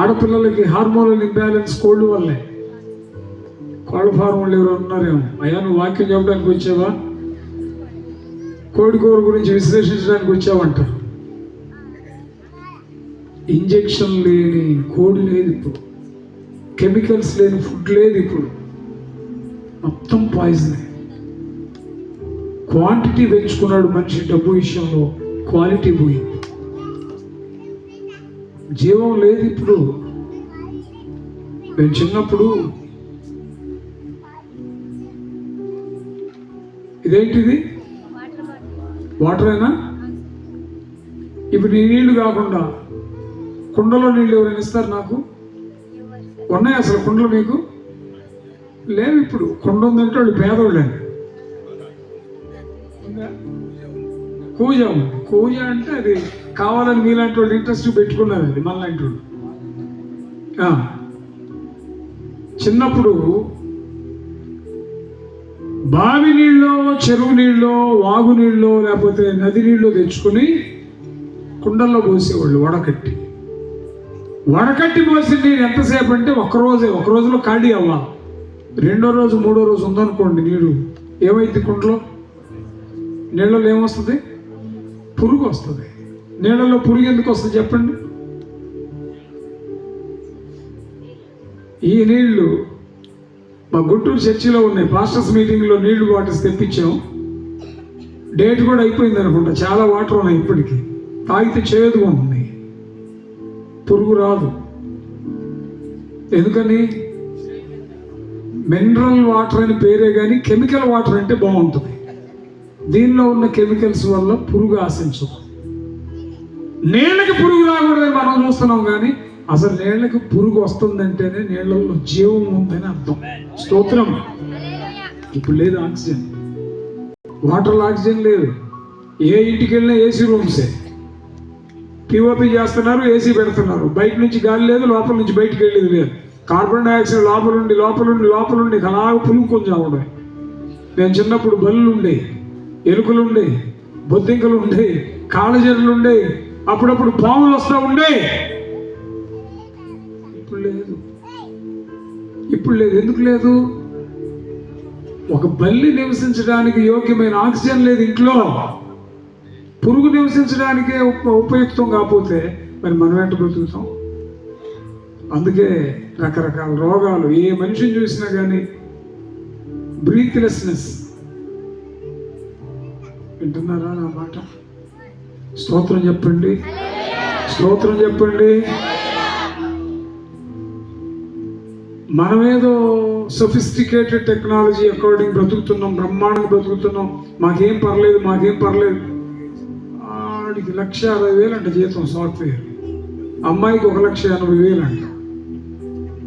ఆడపిల్లలకి హార్మోనల్ ఇంబ్యాలెన్స్ కోళ్ళ వల్లే. కోళ్ళ ఫారం వాళ్ళు ఎవరు ఉన్నారేమో, అయ్యా నువ్వు వాక్యం చెప్పడానికి వచ్చావా, కోడి కూర గురించి విశ్లేషించడానికి వచ్చావంటారు. ఇంజెక్షన్ లేని కోడి లేదు ఇప్పుడు, కెమికల్స్ లేని ఫుడ్ లేదు ఇప్పుడు, మొత్తం పాయిజనే. క్వాంటిటీ పెంచుకున్నాడు మనిషి డబ్బు విషయంలో, క్వాలిటీ పోయింది. జీవం లేదు ఇప్పుడు. మేము చిన్నప్పుడు ఇదేంటిది వాటరేనా? ఇప్పుడు ఈ నీళ్లు కాకుండా కుండలో నీళ్ళు ఎవరైనా ఇస్తారు నాకు? ఉన్నాయి అసలు కుండలు మీకు లేవు. ఇప్పుడు కుండ ఉందంటే వాళ్ళు పేదోళ్ళండి. కూజ ఉంది. కూజ అంటే అది కావాలని మీలాంటి వాళ్ళు ఇంట్రెస్ట్ పెట్టుకున్నారు. అది మనలాంటి వాళ్ళు. చిన్నప్పుడు బావి నీళ్ళు, చెరువు నీళ్ళు, వాగు నీళ్ళు, లేకపోతే నది నీళ్ళు తెచ్చుకొని కుండల్లో పోసేవాళ్ళు. వడకట్టి పోసి నీరు ఎంతసేపు అంటే ఒక రోజులో ఖాళీ అవ్వాలి. 2వ రోజు 3వ రోజు ఉందనుకోండి, నీరు ఏమైంది? కుండలో నీళ్ళలో ఏమొస్తుంది? పురుగు వస్తుంది. నీళ్ళలో పురుగు ఎందుకు వస్తుంది చెప్పండి? ఈ నీళ్లు మా గుంటూరు చర్చిలో ఉన్నాయి. పాస్టర్స్ మీటింగ్లో నీళ్లు బాటిల్స్ తెప్పించాం. డేట్ కూడా అయిపోయింది అనుకుంటా. చాలా వాటర్ ఉన్నాయి ఇప్పటికీ. తాగితే చేదుగా ఉంది, పురుగు రాదు. ఎందుకని? మినరల్ వాటర్ అని పేరే కానీ కెమికల్ వాటర్ అంటే బాగుంటుంది. దీనిలో ఉన్న కెమికల్స్ వల్ల పురుగు ఆశించదు. నీళ్ళకి పురుగు రాకూడదని మనం చూస్తున్నాం, కానీ అసలు నీళ్ళకి పురుగు వస్తుందంటేనే నీళ్ళల్లో జీవం ఉందని అర్థం. స్తోత్రం. ఇప్పుడు లేదు ఆక్సిజన్, వాటర్లో ఆక్సిజన్ లేదు. ఏ ఇంటికి వెళ్ళినా ఏసీ రూమ్సే. పిఓపి చేస్తున్నారు, ఏసీ పెడుతున్నారు. బయట నుంచి గాలి లేదు, లోపల నుంచి బయటికి వెళ్ళేది లేదు. కార్బన్ డైఆక్సైడ్ లోపలుండి అలాగ పులుగు కొంచెం అవడం. నేను చిన్నప్పుడు బల్లులు ఉండే, ఎలుకలు ఉండే, బొద్దింకలు ఉండే, కాళ్ళజెర్లు ఉండే, అప్పుడప్పుడు పాములు వస్తూ ఉండే. ఇప్పుడు లేదు. ఎందుకు లేదు? ఒక బల్లి నివసించడానికి యోగ్యమైన ఆక్సిజన్ లేదు ఇంట్లో. పురుగు నివసించడానికే ఉపయుక్తం కాకపోతే మరి మనం ఎట్ట బ్రతుకుతాం? అందుకే రకరకాల రోగాలు. ఏ మనిషిని చూసినా కానీ బ్రీత్లెస్నెస్. వింటున్నారా నా మాట? స్తోత్రం చెప్పండి, స్తోత్రం చెప్పండి. మనమేదో సొఫిస్టికేటెడ్ టెక్నాలజీ అకార్డింగ్ బ్రతుకుతున్నాం, బ్రహ్మాండంగా బ్రతుకుతున్నాం. మాకేం పర్లేదు. ఆడికి 1,60,000 అంట జీతం సాఫ్ట్వేర్. అమ్మాయికి 1,80,000 అంట.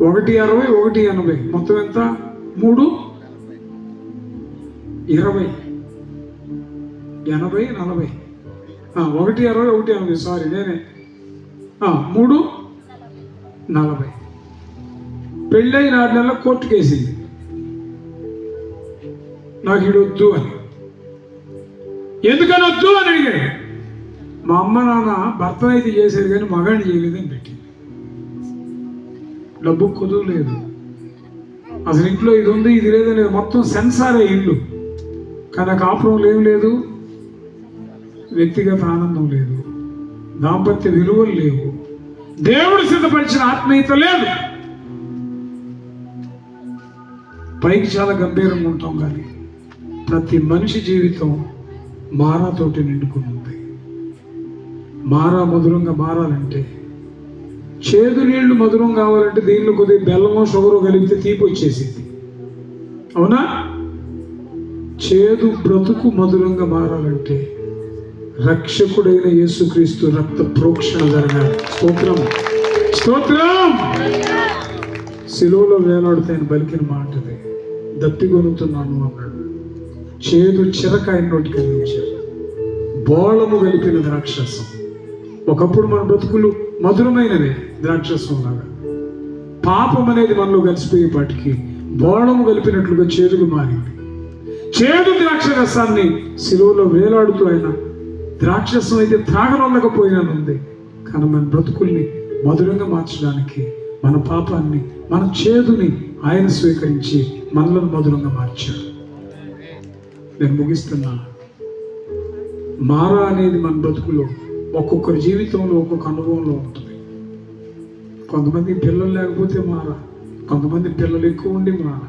1,60,000, 1,80,000 మొత్తం ఎంత? 3,20,000, 80, 40. 1,60,000, 1,80,000. సారీ, నేనే 3,40. పెళ్ళైన 6 నెలల కోర్టుకు వేసింది నాకు ఇది వద్దు అని. ఎందుకని వద్దు అని అడిగాడు. మా అమ్మ నాన్న భర్తనైతే చేసేది కానీ మగాడిని చేయలేదని పెట్టి. డబ్బు కుదువు లేదు, అసలు ఇంట్లో ఇది ఉంది ఇది లేదని మొత్తం సెన్సారే ఇల్లు. కానీ కాపురం ఏం లేదు, వ్యక్తిగత ఆనందం లేదు, దాంపత్య విలువలు లేవు, దేవుడు సిద్ధపరిచిన ఆత్మీయత లేదు. పైకి చాలా గంభీరంగా ఉంటాం కానీ ప్రతి మనిషి జీవితం మారాతోటి నిండుకుని ఉంది. మారా మధురంగా మారాలంటే, చేదు నీళ్లు మధురం కావాలంటే దీనిలో కొద్దిగా బెల్లమో షుగరు కలిపితే తీపి వచ్చేసింది, అవునా? చేదు బ్రతుకు మధురంగా మారాలంటే రక్షకుడైన యేసుక్రీస్తు రక్త ప్రోక్షణ జరగాలి. స్తోత్రం, స్తోత్రం. శిలువలో వేలాడితే ఆయన పలికిన మాటది, దప్పిగొనుతున్నాను అన్నాడు. చేదు చిరక ఆయన నోటికి అందించారు. బోళము కలిపిన ద్రాక్షరసం. ఒకప్పుడు మన బ్రతుకులు మధురమైనవే ద్రాక్షరసం లాగా. పాపం అనేది మనలో కలిసిపోయేపాటికి బోళము కలిపినట్లుగా చేదుగా మారింది. చేదు ద్రాక్షరసాన్ని శిలువలో వేలాడుతూ ఆయన ద్రాక్షరసం అయితే త్రాగనొల్లకపోయినానుంది, కానీ మన బ్రతుకుల్ని మధురంగా మార్చడానికి మన పాపాన్ని, మన చేదుని ఆయన స్వీకరించి మనలను మధురంగా మార్చాడు. నేను ముగిస్తున్నా. మారా అనేది మన బ్రతుకులో ఒక్కొక్కరి జీవితంలో ఒక్కొక్క అనుభవంలో ఉంటుంది. కొంతమంది పిల్లలు లేకపోతే మారా, కొంతమంది పిల్లలు ఎక్కువ ఉండి మారా,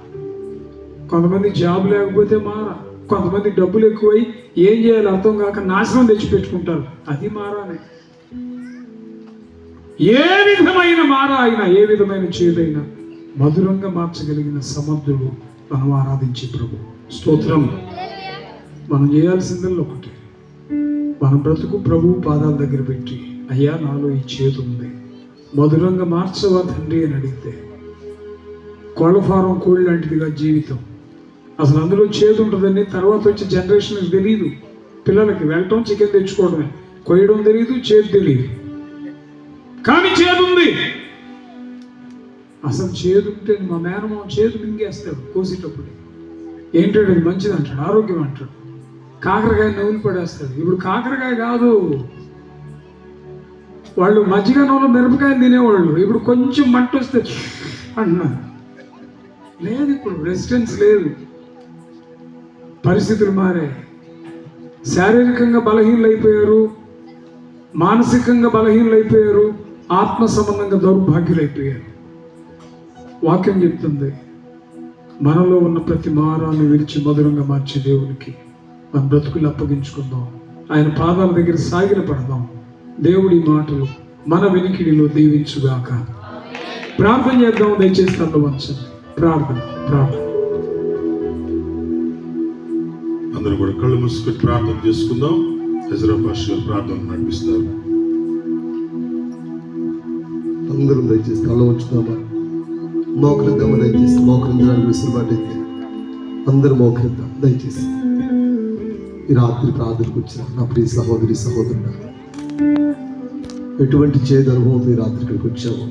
కొంతమంది జాబ్ లేకపోతే మారా, కొంతమంది డబ్బులు ఎక్కువై ఏం చేయాలో అర్థం కాక నాశనం తెచ్చిపెట్టుకుంటారు. అది మారానే. ఏ విధమైన మారా అయినా, ఏ విధమైన చేదైనా మధురంగా మార్చగలిగిన సమర్థుడు మనం ఆరాధించే ప్రభు. స్తోత్రం. మనం చేయాల్సిందల్లా ఒకటే, మన బ్రతుకు ప్రభు పాదాల దగ్గర పెట్టి, అయ్యా నాలో ఈ చేదు ఉంది, మధురంగా మార్చవా తండ్రి అని అడిగితే, కోళ్ళ ఫారం కోళ్ళ లాంటిదిగా జీవితం. అసలు అందులో చేదు ఉంటుందని తర్వాత వచ్చే జనరేషన్కి తెలియదు. పిల్లలకి వెళ్ళటం, చికెన్ తెచ్చుకోవడమే, కొయ్యడం తెలియదు, చేదు తెలియదు. కానీ చేదు ఉంది. అసలు చేదు ఉంటే మా మేనమామ చేదు మింగేస్తాడు కోసేటప్పుడు. ఏంటంటే అది మంచిది అంటాడు, ఆరోగ్యం అంటాడు. కాకరకాయ నవ్వులు పడేస్తాడు. ఇప్పుడు కాకరకాయ కాదు, వాళ్ళు మజ్జిగ నవ్వులో మిరపకాయలు తినేవాళ్ళు. ఇప్పుడు కొంచెం మంట వస్తే అంటున్నారు. లేదు, ఇప్పుడు రెసిస్టెన్స్ లేదు, పరిస్థితులు మారాయి. శారీరకంగా బలహీనలైపోయారు, మానసికంగా బలహీనలైపోయారు, ఆత్మ సంబంధంగా దౌర్భాగ్యులైపోయారు. వాక్యం చెప్తుంది, మనలో ఉన్న ప్రతి మారాన్ని విరిచి మధురంగా మార్చే దేవునికి మన బ్రతుకులు అప్పగించుకుందాం. ఆయన పాదాల దగ్గర సాగిల పడదాం. దేవుడి మాటలు మన వెనికిడిలో దీవించుగాక. ప్రార్థన చేద్దాం. దయచేసి తనలో వంచండి. ప్రార్థన. అందరూ కూడా కళ్ళు మూసుకొని ప్రార్థన చేసుకుందాం. ఎజ్రా పాస్టర్ ప్రార్థన నడిపిస్తారు. అందరం దయచేసి తల ఉంచుదామా? మోకరిద్దామా? దయచేసి మోకరించడానికి విసులుబాటు అయితే అందరూ మోకరిద్దాం. దయచేసి ఈ రాత్రి ప్రార్థనకు వచ్చిన నా ప్రియ సహోదరి సహోదరుడు, ఎటువంటి చేదు అనుభవం ఈ రాత్రి ఇక్కడికి వచ్చావు?